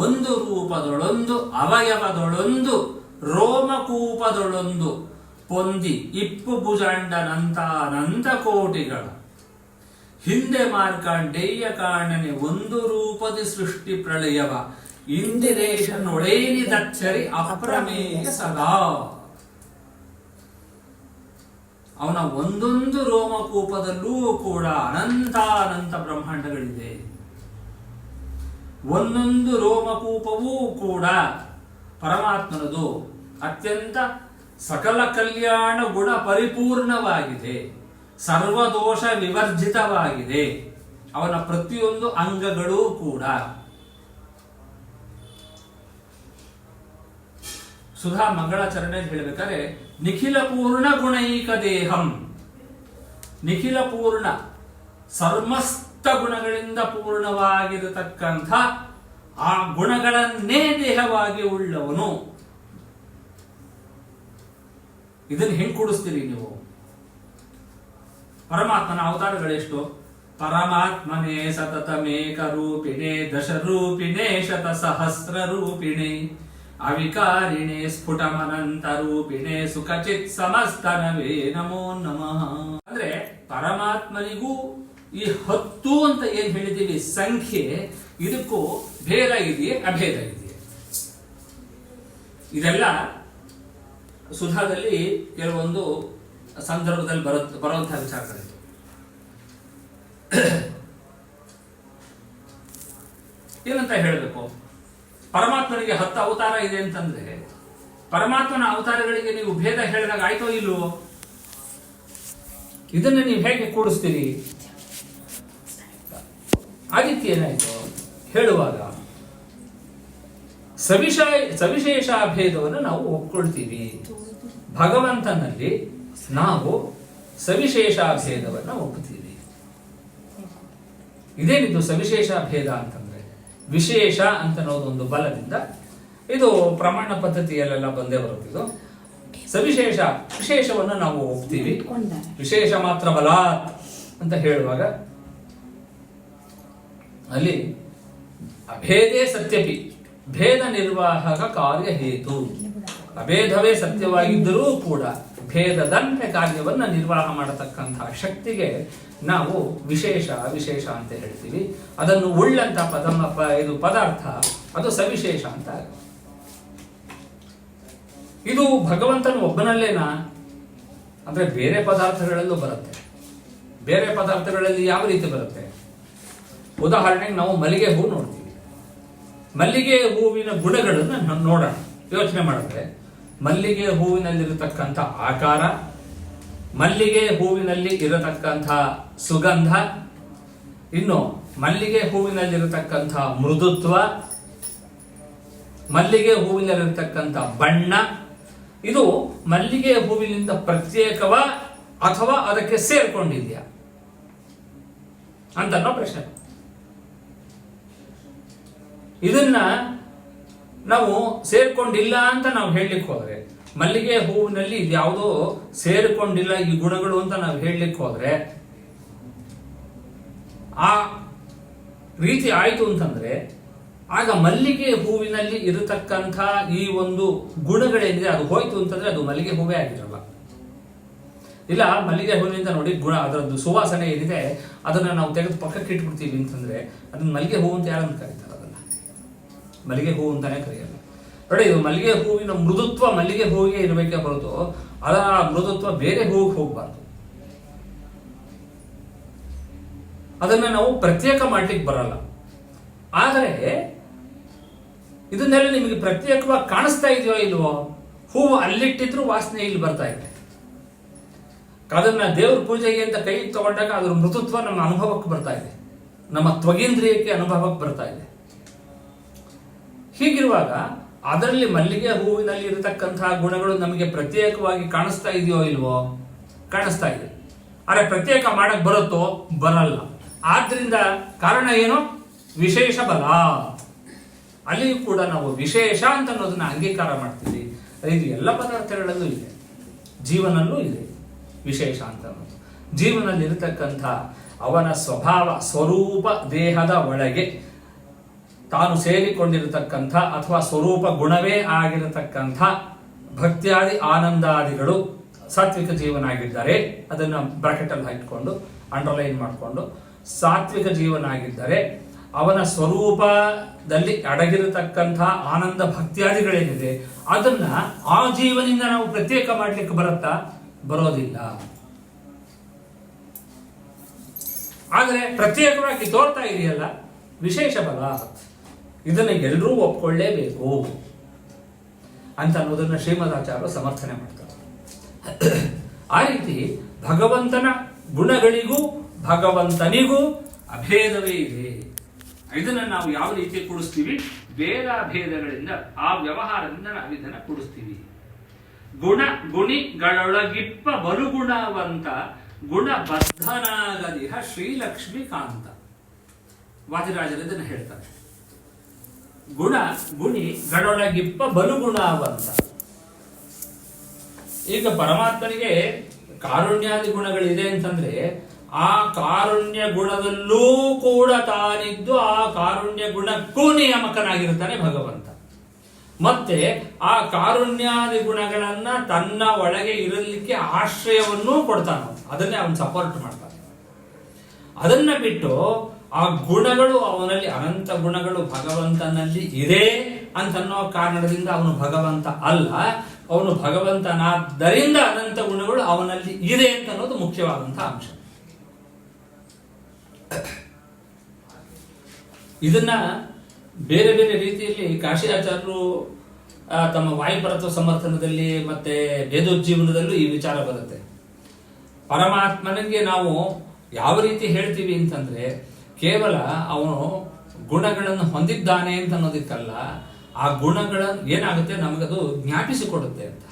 ಒಂದು ರೂಪದೊಳೊಂದು ಅವಯವದೊಳೊಂದು ರೋಮಕೂಪದೊಳೊಂದು ಪೊಂದಿ ಇಪ್ಪು ಭುಜಾಂಡನಂತ ಅನಂತ ಕೋಟಿಗಳ ಹಿಂದೆ ಮಾರ್ಕಾಂಡೇಯ ಕಾರಣನೆ ಒಂದು ರೂಪದಿ ಸೃಷ್ಟಿ ಪ್ರಳಯವ ಇಂದಿರೇಶನೊಳೇನಿ ದಚ್ಚರಿ ಅಪ್ರಮೇಯ ಸದಾ. ಅವನ ಒಂದೊಂದು ರೋಮಕೂಪದಲ್ಲೂ ಕೂಡ ಅನಂತ ಬ್ರಹ್ಮಾಂಡಗಳಿದೆ. ಒಂದೊಂದು ರೋಮಕೂಪವೂ ಕೂಡ ಪರಮಾತ್ಮನದು ಅತ್ಯಂತ ಸಕಲ ಕಲ್ಯಾಣ ಗುಣ ಪರಿಪೂರ್ಣವಾಗಿದೆ, ಸರ್ವದೋಷ ವಿವರ್ಜಿತವಾಗಿದೆ. ಅವನ ಪ್ರತಿಯೊಂದು ಅಂಗಗಳೂ ಕೂಡ. ಸುಧಾ ಮಂಗಳಾಚರಣೆ ಹೇಳಬೇಕಾದ್ರೆ ನಿಖಿಲ ಪೂರ್ಣ ಗುಣೈಕ ದೇಹಂ, ನಿಖಿಲ ಪೂರ್ಣ ಸಮಸ್ತ ಗುಣಗಳಿಂದ ಪೂರ್ಣವಾಗಿರತಕ್ಕಂಥ ಆ ಗುಣಗಳನ್ನೇ ದೇಹವಾಗಿ ಉಳ್ಳವನು. ಇದನ್ನು ಹೆಂಗ್ ಕೂಡಿಸ್ತೀರಿ ನೀವು? ಪರಮಾತ್ಮನ ಅವತಾರಗಳೆಷ್ಟು? ಪರಮಾತ್ಮನೇ ಸತತಮೇಕ ರೂಪಿಣೆ ದಶರೂಪಿಣೆ ಶತ ಸಹಸ್ರ ರೂಪಿಣೆ ಅವಿಕಾರಿಣೆ ಸ್ಫುಟಮನಂತ ರೂಪಿಣೆ ಸುಖಚಿತ್ ಸಮಸ್ತನವೇ ನಮೋ ನಮಃ. ಅಂದ್ರೆ ಪರಮಾತ್ಮನಿಗೂ ಈ 10 ಅಂತ ಏನ್ ಹೇಳಿದ್ದೀವಿ ಸಂಖ್ಯೆ, ಇದಕ್ಕೂ ಭೇದ ಇದೆಯೇ ಅಭೇದ ಇದೆಯೇ? ಇದೆಲ್ಲ ಸುಧಾದಲ್ಲಿ ಕೆಲವೊಂದು ಸಂದರ್ಭದಲ್ಲಿ ಬರುವಂತಹ ವಿಚಾರಗಳಿವೆ. ಏನಂತ ಹೇಳಬೇಕು? ಪರಮಾತ್ಮನಿಗೆ 10 ಅವತಾರ ಇದೆ ಅಂತಂದ್ರೆ ಪರಮಾತ್ಮನ ಅವತಾರಗಳಿಗೆ ನೀವು ಭೇದ ಹೇಳಿದಾಗ ಆಯ್ತೋ ಇಲ್ವೋ? ಇದನ್ನು ನೀವು ಹೇಗೆ ಕೂಡಿಸ್ತೀರಿ? ಅದಕ್ಕೆ ಏನಾಯ್ತು ಹೇಳುವಾಗ ಸವಿಶೇಷ ಭೇದವನ್ನು ನಾವು ಒಪ್ಕೊಳ್ತೀವಿ. ಭಗವಂತನಲ್ಲಿ ನಾವು ಸವಿಶೇಷ ಭೇದವನ್ನು ಒಪ್ಪುತ್ತೀವಿ. ಇದೇನಿದು ಸವಿಶೇಷ ಭೇದ ಅಂತಂದ್ರೆ? ವಿಶೇಷ ಅಂತ ಅನ್ನೋದು ಒಂದು ಬಲದಿಂದ ಇದು ಪ್ರಮಾಣ ಪದ್ಧತಿಯಲ್ಲೆಲ್ಲ ಬಂದೇ ಬರುತ್ತಿದ್ದು. ಸವಿಶೇಷ ವಿಶೇಷವನ್ನು ನಾವು ಒಪ್ತೀವಿ. ವಿಶೇಷ ಮಾತ್ರ ಬಲ ಅಂತ ಹೇಳುವಾಗ ಅಲ್ಲಿ ಅಭೇದೇ ಸತ್ಯಪಿ ಭೇದ ನಿರ್ವಾಹಕ ಕಾರ್ಯ ಹೇತು. ಅಭೇದವೇ ಸತ್ಯವಾಗಿದ್ದರೂ ಕೂಡ ಭೇದದಂತೆ ಕಾರ್ಯವನ್ನ ನಿರ್ವಾಹ ಮಾಡತಕ್ಕಂತಹ ಶಕ್ತಿಗೆ ನಾವು ವಿಶೇಷ ಅಂತ ಹೇಳ್ತೀವಿ. ಅದನ್ನು ಉಳ್ಳಂತ ಇದು ಪದಾರ್ಥ ಅದು ಸವಿಶೇಷ ಅಂತ. ಇದು ಭಗವಂತನ ಒಬ್ಬನಲ್ಲೇನಾ ಅಂದ್ರೆ ಬೇರೆ ಪದಾರ್ಥಗಳಲ್ಲೂ ಬರುತ್ತೆ. ಬೇರೆ ಪದಾರ್ಥಗಳಲ್ಲಿ ಯಾವ ರೀತಿ ಬರುತ್ತೆ? ಉದಾಹರಣೆಗೆ ನಾವು ಮಲ್ಲಿಗೆ ಹೂ ನೋಡ್ತೀವಿ. ಮಲ್ಲಿಗೆ ಹೂವಿನ ಗುಣಗಳನ್ನು ನೋಡೋಣ, ಯೋಚನೆ ಮಾಡಿದ್ರೆ ಮಲ್ಲಿಗೆ ಹೂವಿನಲ್ಲಿರತಕ್ಕಂಥ ಆಕಾರ, ಮಲ್ಲಿಗೆ ಹೂವಿನಲ್ಲಿ ಇರತಕ್ಕಂಥ ಸುಗಂಧ, ಇನ್ನು ಮಲ್ಲಿಗೆ ಹೂವಿನಲ್ಲಿರತಕ್ಕಂಥ ಮೃದುತ್ವ, ಮಲ್ಲಿಗೆ ಹೂವಿನಲ್ಲಿರತಕ್ಕಂಥ ಬಣ್ಣ, ಇದು ಮಲ್ಲಿಗೆ ಹೂವಿನಿಂದ ಪ್ರತ್ಯೇಕವ ಅಥವಾ ಅದಕ್ಕೆ ಸೇರ್ಕೊಂಡಿದೆಯಾ ಅಂತ ಅನ್ನೋ ಪ್ರಶ್ನೆ. ಇದನ್ನ ನಾವು ಸೇರ್ಕೊಂಡಿಲ್ಲ ಅಂತ ನಾವು ಹೇಳಲಿಕ್ಕೆ ಹೋದ್ರೆ, ಮಲ್ಲಿಗೆ ಹೂವಿನಲ್ಲಿ ಇದ್ಯಾವುದೋ ಸೇರಿಕೊಂಡಿಲ್ಲ ಈ ಗುಣಗಳು ಅಂತ ನಾವು ಹೇಳಲಿಕ್ಕೆ ಹೋದ್ರೆ ಆ ರೀತಿ ಆಯ್ತು ಅಂತಂದ್ರೆ ಆಗ ಮಲ್ಲಿಗೆ ಹೂವಿನಲ್ಲಿ ಇರತಕ್ಕಂಥ ಈ ಒಂದು ಗುಣಗಳೇನಿದೆ ಅದು ಹೋಯ್ತು ಅಂತಂದ್ರೆ ಅದು ಮಲ್ಲಿಗೆ ಹೂವೇ ಆಗಿರಲ್ಲ. ಇಲ್ಲ, ಮಲ್ಲಿಗೆ ಹೂವಿನಿಂದ ನೋಡಿ ಗುಣ, ಅದರದ್ದು ಸುವಾಸನೆ ಏನಿದೆ ಅದನ್ನ ನಾವು ತೆಗೆದು ಪಕ್ಕಕ್ಕೆ ಇಟ್ಬಿಡ್ತೀವಿ ಅಂತಂದ್ರೆ ಅದನ್ನ ಮಲ್ಲಿಗೆ ಹೂವು ಅಂತ ಯಾರನ್ನು ಕರೀತಾರೆ? ಅದನ್ನ ಮಲ್ಲಿಗೆ ಹೂವು ಅಂತಾನೆ ಕರೆಯಲ್ಲ. ನೋಡಿ, ಇದು ಮಲ್ಲಿಗೆ ಹೂವಿನ ಮೃದುತ್ವ ಮಲ್ಲಿಗೆ ಹೂವಿಗೆ ಇರಬೇಕೇ ಹೊರತು ಅದರ ಮೃದುತ್ವ ಬೇರೆ ಹೂವಿಗೆ ಹೋಗ್ಬಾರ್ದು. ಅದನ್ನ ನಾವು ಪ್ರತ್ಯೇಕ ಮಾಡ್ಲಿಕ್ಕೆ ಬರಲ್ಲ. ಆದರೆ ಇದನ್ನೆಲ್ಲ ನಿಮಗೆ ಪ್ರತ್ಯೇಕವಾಗಿ ಕಾಣಿಸ್ತಾ ಇದೆಯೋ ಇಲ್ವೋ? ಹೂವು ಅಲ್ಲಿಟ್ಟಿದ್ರು ವಾಸನೆ ಇಲ್ಲಿ ಬರ್ತಾ ಇದೆ. ಅದನ್ನ ದೇವ್ರ ಪೂಜೆಗೆ ಅಂತ ಕೈ ತಗೊಂಡಾಗ ಅದರ ಮೃದುತ್ವ ನಮ್ಮ ಅನುಭವಕ್ಕೆ ಬರ್ತಾ ಇದೆ, ನಮ್ಮ ತ್ವಗೇಂದ್ರಿಯಕ್ಕೆ ಅನುಭವಕ್ಕೆ ಬರ್ತಾ ಇದೆ. ಹೀಗಿರುವಾಗ ಅದರಲ್ಲಿ ಮಲ್ಲಿಗೆ ಹೂವಿನಲ್ಲಿ ಇರತಕ್ಕಂತಹ ಗುಣಗಳು ನಮಗೆ ಪ್ರತ್ಯೇಕವಾಗಿ ಕಾಣಿಸ್ತಾ ಇದೆಯೋ ಇಲ್ವೋ? ಕಾಣಿಸ್ತಾ ಇದೆ. ಆದರೆ ಪ್ರತ್ಯೇಕ ಮಾಡಕ್ ಬರುತ್ತೋ? ಬರಲ್ಲ. ಆದ್ರಿಂದ ಕಾರಣ ಏನು? ವಿಶೇಷ ಬಲ. ಅಲ್ಲಿಯೂ ಕೂಡ ನಾವು ವಿಶೇಷ ಅಂತ ಅನ್ನೋದನ್ನ ಅಂಗೀಕಾರ ಮಾಡ್ತೀವಿ. ಇದು ಎಲ್ಲ ಪದಾರ್ಥಗಳಲ್ಲೂ ಇದೆ, ಜೀವನಲ್ಲೂ ಇದೆ ವಿಶೇಷ ಅಂತ ಅನ್ನೋದು. ಜೀವನದಲ್ಲಿರತಕ್ಕಂಥ ಅವನ ಸ್ವಭಾವ ಸ್ವರೂಪ ದೇಹದ ಒಳಗೆ ತಾನು ಸೇರಿಕೊಂಡಿರತಕ್ಕಂಥ ಅಥವಾ ಸ್ವರೂಪ ಗುಣವೇ ಆಗಿರತಕ್ಕಂಥ ಭಕ್ತಿಯಾದಿ ಆನಂದಾದಿಗಳು ಸಾತ್ವಿಕ ಜೀವನ ಆಗಿದ್ದಾರೆ. ಅದನ್ನು ಬ್ರಾಕೆಟ್ ಅಲ್ಲಿ ಹಾಕಿಕೊಂಡು ಅಂಡರ್ಲೈನ್ ಮಾಡಿಕೊಂಡು, ಸಾತ್ವಿಕ ಜೀವನ ಆಗಿದ್ದರೆ ಅವನ ಸ್ವರೂಪದಲ್ಲಿ ಅಡಗಿರತಕ್ಕಂಥ ಆನಂದ ಭಕ್ತಿಯಾದಿಗಳೇನಿದೆ ಅದನ್ನ ಆ ಜೀವನಿಂದ ನಾವು ಪ್ರತ್ಯೇಕ ಮಾಡ್ಲಿಕ್ಕೆ ಬರುತ್ತಾ? ಬರೋದಿಲ್ಲ. ಆದರೆ ಪ್ರತ್ಯೇಕವಾಗಿ ತೋರ್ತಾ ಇದೆಯಲ್ಲ ವಿಶೇಷ ಬಲ. ಇದನ್ನ ಎಲ್ಲರೂ ಒಪ್ಕೊಳ್ಳೇಬೇಕು ಅಂತ ಅನ್ನೋದನ್ನ ಶ್ರೀಮದಾಚಾರ್ಯರು ಸಮರ್ಥನೆ ಮಾಡ್ತಾರೆ. ಆ ರೀತಿ ಭಗವಂತನ ಗುಣಗಳಿಗೂ ಭಗವಂತನಿಗೂ ಅಭೇದವೇ ಇದೆ. ಇದನ್ನ ನಾವು ಯಾವ ರೀತಿ ಕೂಡಿಸ್ತೀವಿ? ಭೇದಾಭೇದಗಳಿಂದ, ಆ ವ್ಯವಹಾರದಿಂದ ನಾವು ಇದನ್ನ ಕೂಡಿಸ್ತೀವಿ. ಗುಣಿಗಳೊಳಗಿಪ್ಪ ಬಲುಗುಣವಂತ ಗುಣಬದ್ಧನಾಗದಿಹ ಶ್ರೀಲಕ್ಷ್ಮೀಕಾಂತ. ವಾದಿರಾಜರು ಇದನ್ನು ಹೇಳ್ತಾರೆ. ಗುಣಿಗಳೊಳಗಿಪ್ಪ ಬಲುಗುಣವಂತ. ಈಗ ಪರಮಾತ್ಮನಿಗೆ ಕಾರುಣ್ಯಾದಿ ಗುಣಗಳಿದೆ ಅಂತಂದ್ರೆ ಆ ಕಾರುಣ್ಯ ಗುಣದಲ್ಲೂ ಕೂಡ ತಾನಿದ್ದು ಆ ಕಾರುಣ್ಯ ಗುಣಕ್ಕೂ ನಿಯಾಮಕನಾಗಿರ್ತಾನೆ ಭಗವಂತ. ಮತ್ತೆ ಆ ಕಾರುಣ್ಯಾದಿ ಗುಣಗಳನ್ನ ತನ್ನ ಒಳಗೆ ಇರಲಿಕ್ಕೆ ಆಶ್ರಯವನ್ನೂ ಕೊಡ್ತಾನೆ. ಅದನ್ನೇ ಅವನು ಸಪೋರ್ಟ್ ಮಾಡ್ತಾನೆ. ಅದನ್ನ ಬಿಟ್ಟು ಆ ಗುಣಗಳು ಅವನಲ್ಲಿ ಅನಂತ ಗುಣಗಳು ಭಗವಂತನಲ್ಲಿ ಇದೆ ಅಂತನ್ನೋ ಕಾರಣದಿಂದ ಅವನು ಭಗವಂತ ಅಲ್ಲ, ಅವನು ಭಗವಂತನಾದ್ದರಿಂದ ಅನಂತ ಗುಣಗಳು ಅವನಲ್ಲಿ ಇದೆ ಅಂತ ಅನ್ನೋದು ಮುಖ್ಯವಾದಂತಹ ಅಂಶ. ಇದನ್ನ ಬೇರೆ ಬೇರೆ ರೀತಿಯಲ್ಲಿ ಕಾಶಿಯಾಚಾರ್ಯರು ತಮ್ಮ ವಾಯುಪರತ್ವ ಸಮರ್ಥನದಲ್ಲಿ ಮತ್ತೆ ವೇದೋಜ್ಜೀವನದಲ್ಲೂ ಈ ವಿಚಾರ ಬರುತ್ತೆ. ಪರಮಾತ್ಮನಿಗೆ ನಾವು ಯಾವ ರೀತಿ ಹೇಳ್ತೀವಿ ಅಂತಂದ್ರೆ ಕೇವಲ ಅವನು ಗುಣಗಳನ್ನು ಹೊಂದಿದ್ದಾನೆ ಅಂತ ಅನ್ನೋದಕ್ಕಲ್ಲ, ಆ ಗುಣಗಳ ಏನಾಗುತ್ತೆ ನಮಗದು ಜ್ಞಾಪಿಸಿಕೊಡುತ್ತೆ ಅಂತ.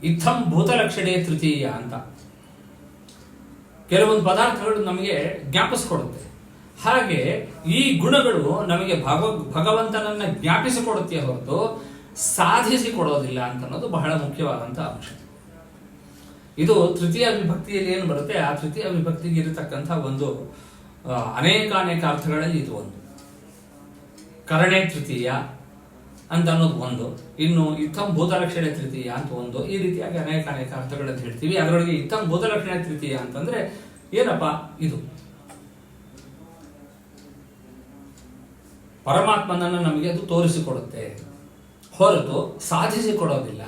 ಇತ್ತಂ ಭೂತಲಕ್ಷಣೆ ತೃತೀಯ ಅಂತ ಕೆಲವೊಂದು ಪದಾರ್ಥಗಳು ನಮಗೆ ಜ್ಞಾಪಿಸಿಕೊಡುತ್ತೆ. ಹಾಗೆ ಈ ಗುಣಗಳು ನಮಗೆ ಭಗವಂತನನ್ನ ಜ್ಞಾಪಿಸಿಕೊಡುತ್ತೆ ಹೊರತು ಸಾಧಿಸಿಕೊಡೋದಿಲ್ಲ ಅಂತ ಅನ್ನೋದು ಬಹಳ ಮುಖ್ಯವಾದಂತಹ ಅಂಶ. ಇದು ತೃತೀಯ ವಿಭಕ್ತಿಯಲ್ಲಿ ಏನು ಬರುತ್ತೆ, ಆ ತೃತೀಯ ವಿಭಕ್ತಿಗೆ ಇರತಕ್ಕಂಥ ಒಂದು ಅನೇಕ ಅರ್ಥಗಳಲ್ಲಿ ಇದು ಒಂದು. ಕರಣೆ ತೃತೀಯ ಅಂತ ಅನ್ನೋದು ಒಂದು, ಇನ್ನು ಇತ್ತಂ ಭೂತಲಕ್ಷಣೆ ತೃತೀಯ ಅಂತ ಒಂದು, ಈ ರೀತಿಯಾಗಿ ಅನೇಕ ಅರ್ಥಗಳನ್ನು ಹೇಳ್ತೀವಿ. ಅದರೊಳಗೆ ಇತ್ತಂ ಭೂತಲಕ್ಷಣೆ ತೃತೀಯ ಅಂತಂದ್ರೆ ಏನಪ್ಪಾ, ಇದು ಪರಮಾತ್ಮನನ್ನು ನಮಗೆ ಅದು ತೋರಿಸಿಕೊಡುತ್ತೆ ಹೊರತು ಸಾಧಿಸಿಕೊಡೋದಿಲ್ಲ.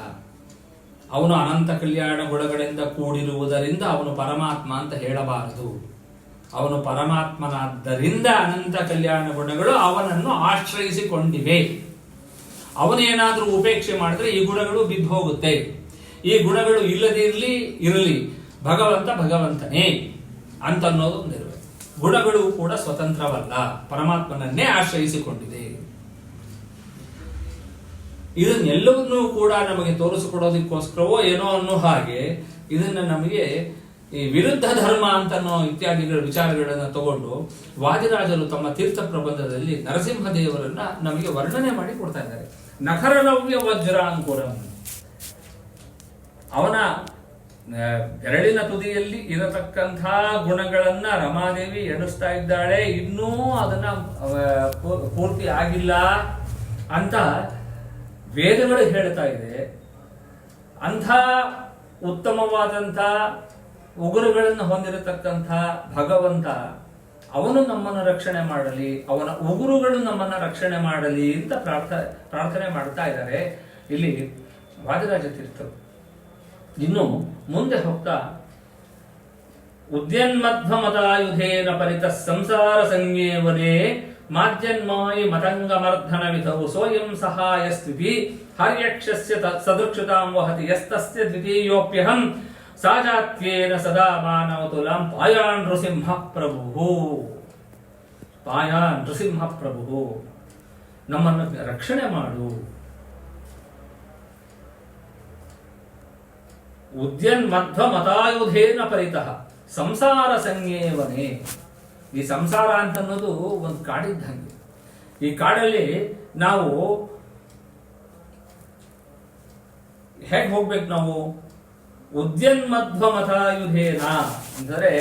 ಅವನು ಅನಂತ ಕಲ್ಯಾಣ ಗುಣಗಳಿಂದ ಕೂಡಿರುವುದರಿಂದ ಅವನು ಪರಮಾತ್ಮ ಅಂತ ಹೇಳಬಾರದು. ಅವನು ಪರಮಾತ್ಮನಾದ್ದರಿಂದ ಅನಂತ ಕಲ್ಯಾಣ ಗುಣಗಳು ಅವನನ್ನು ಆಶ್ರಯಿಸಿಕೊಂಡಿವೆ. ಅವನೇನಾದ್ರೂ ಉಪೇಕ್ಷೆ ಮಾಡಿದ್ರೆ ಈ ಗುಣಗಳು ಬಿದ್ದು ಹೋಗುತ್ತೆ. ಈ ಗುಣಗಳು ಇರಲಿ ಭಗವಂತ ಭಗವಂತನೇ ಅಂತ ಅನ್ನೋದು ಒಂದು ಇರಬೇಕು. ಗುಣಗಳು ಕೂಡ ಸ್ವತಂತ್ರವಲ್ಲ, ಪರಮಾತ್ಮನನ್ನೇ ಆಶ್ರಯಿಸಿಕೊಂಡಿದೆ. ಇದನ್ನೆಲ್ಲವನ್ನೂ ಕೂಡ ನಮಗೆ ತೋರಿಸಿಕೊಡೋದಕ್ಕೋಸ್ಕರವೋ ಏನೋ ಅನ್ನೋ ಹಾಗೆ ಇದನ್ನ ನಮಗೆ ಈ ವಿರುದ್ಧ ಧರ್ಮ ಅಂತನೋ ಇತ್ಯಾದಿಗಳ ವಿಚಾರಗಳನ್ನ ತಗೊಂಡು ವಾದಿರಾಜರು ತಮ್ಮ ತೀರ್ಥ ಪ್ರಬಂಧದಲ್ಲಿ ನರಸಿಂಹದೇವರನ್ನ ನಮಗೆ ವರ್ಣನೆ ಮಾಡಿ ಕೊಡ್ತಾ ಇದ್ದಾರೆ. ನಖರನವ್ಯ ವಜ್ರಾಂಕುರಂ, ಅವನ ಬೆರಳಿನ ತುದಿಯಲ್ಲಿ ಇರತಕ್ಕಂಥ ಗುಣಗಳನ್ನ ರಮಾದೇವಿ ಎಣಿಸ್ತಾ ಇದ್ದಾಳೆ, ಇನ್ನೂ ಅದನ್ನ ಪೂರ್ತಿ ಆಗಿಲ್ಲ ಅಂತ ವೇದಗಳು ಹೇಳ್ತಾ ಇದೆ. ಅಂಥ ಉತ್ತಮವಾದಂಥ ಉಗುರುಗಳನ್ನು ಹೊಂದಿರತಕ್ಕಂಥ ಭಗವಂತ ಅವನು ನಮ್ಮನ್ನು ರಕ್ಷಣೆ ಮಾಡಲಿ, ಅವನ ಉಗುರುಗಳು ನಮ್ಮನ್ನ ರಕ್ಷಣೆ ಮಾಡಲಿ ಅಂತ ಪ್ರಾರ್ಥನೆ ಮಾಡ್ತಾ ಇದ್ದಾರೆ ಇಲ್ಲಿ ವಾದಿರಾಜ ತೀರ್ಥರು. ಇನ್ನು ಮುಂದೆ ಹೋಗ್ತಾ ಉದ್ಯನ್ಮಧ್ವಮದಾಯುಧೇನ ಪರಿತ ಸಂಸಾರ ಸಂಗೇವನೇ ಮಾದ್ಯನ್ಮಾಯಿ ಮತಂಗಮರ್ಧನ ವಿಧವು ಸೋಯಂ ಸಹಾಯ ಸ್ಥಿತಿ ಹರ್ಯಕ್ಷಸ್ಯ ಸದೃಕ್ಷತಾಂ ವಹತಿ ಯಸ್ತಸ್ಯ ದ್ವಿತೀಯೋಪ್ಯಹಂ ಸಾಜಾತ್ಯೇನ ಸದಾ ಮಾನವತುಲಾಂ ಪಾಯಾನ್ ನೃಸಿಂಹ ಪ್ರಭು. ಪಾಯಾನ್ ನೃಸಿಂಹ ಪ್ರಭು, ನಮ್ಮನ್ನು ರಕ್ಷಣೆ ಮಾಡು. ಉದ್ಯನ್ ಮಧ್ವ ಮತಾಯುಧೇನ ಪರಿತಃ ಸಂಸಾರ ಸಂಗೇವನೆ. ಈ ಸಂಸಾರ ಅಂತ ಅನ್ನೋದು ಒಂದು ಕಾಡಿದ್ದಂಗೆ. ಈ ಕಾಡಲ್ಲಿ ನಾವು ಹೇಗೆ ಹೋಗ್ಬೇಕು? ನಾವು ಉದ್ಯನ್ಮಧ್ವ ಮತಾಯುಧೇನ ಅಂದರೆ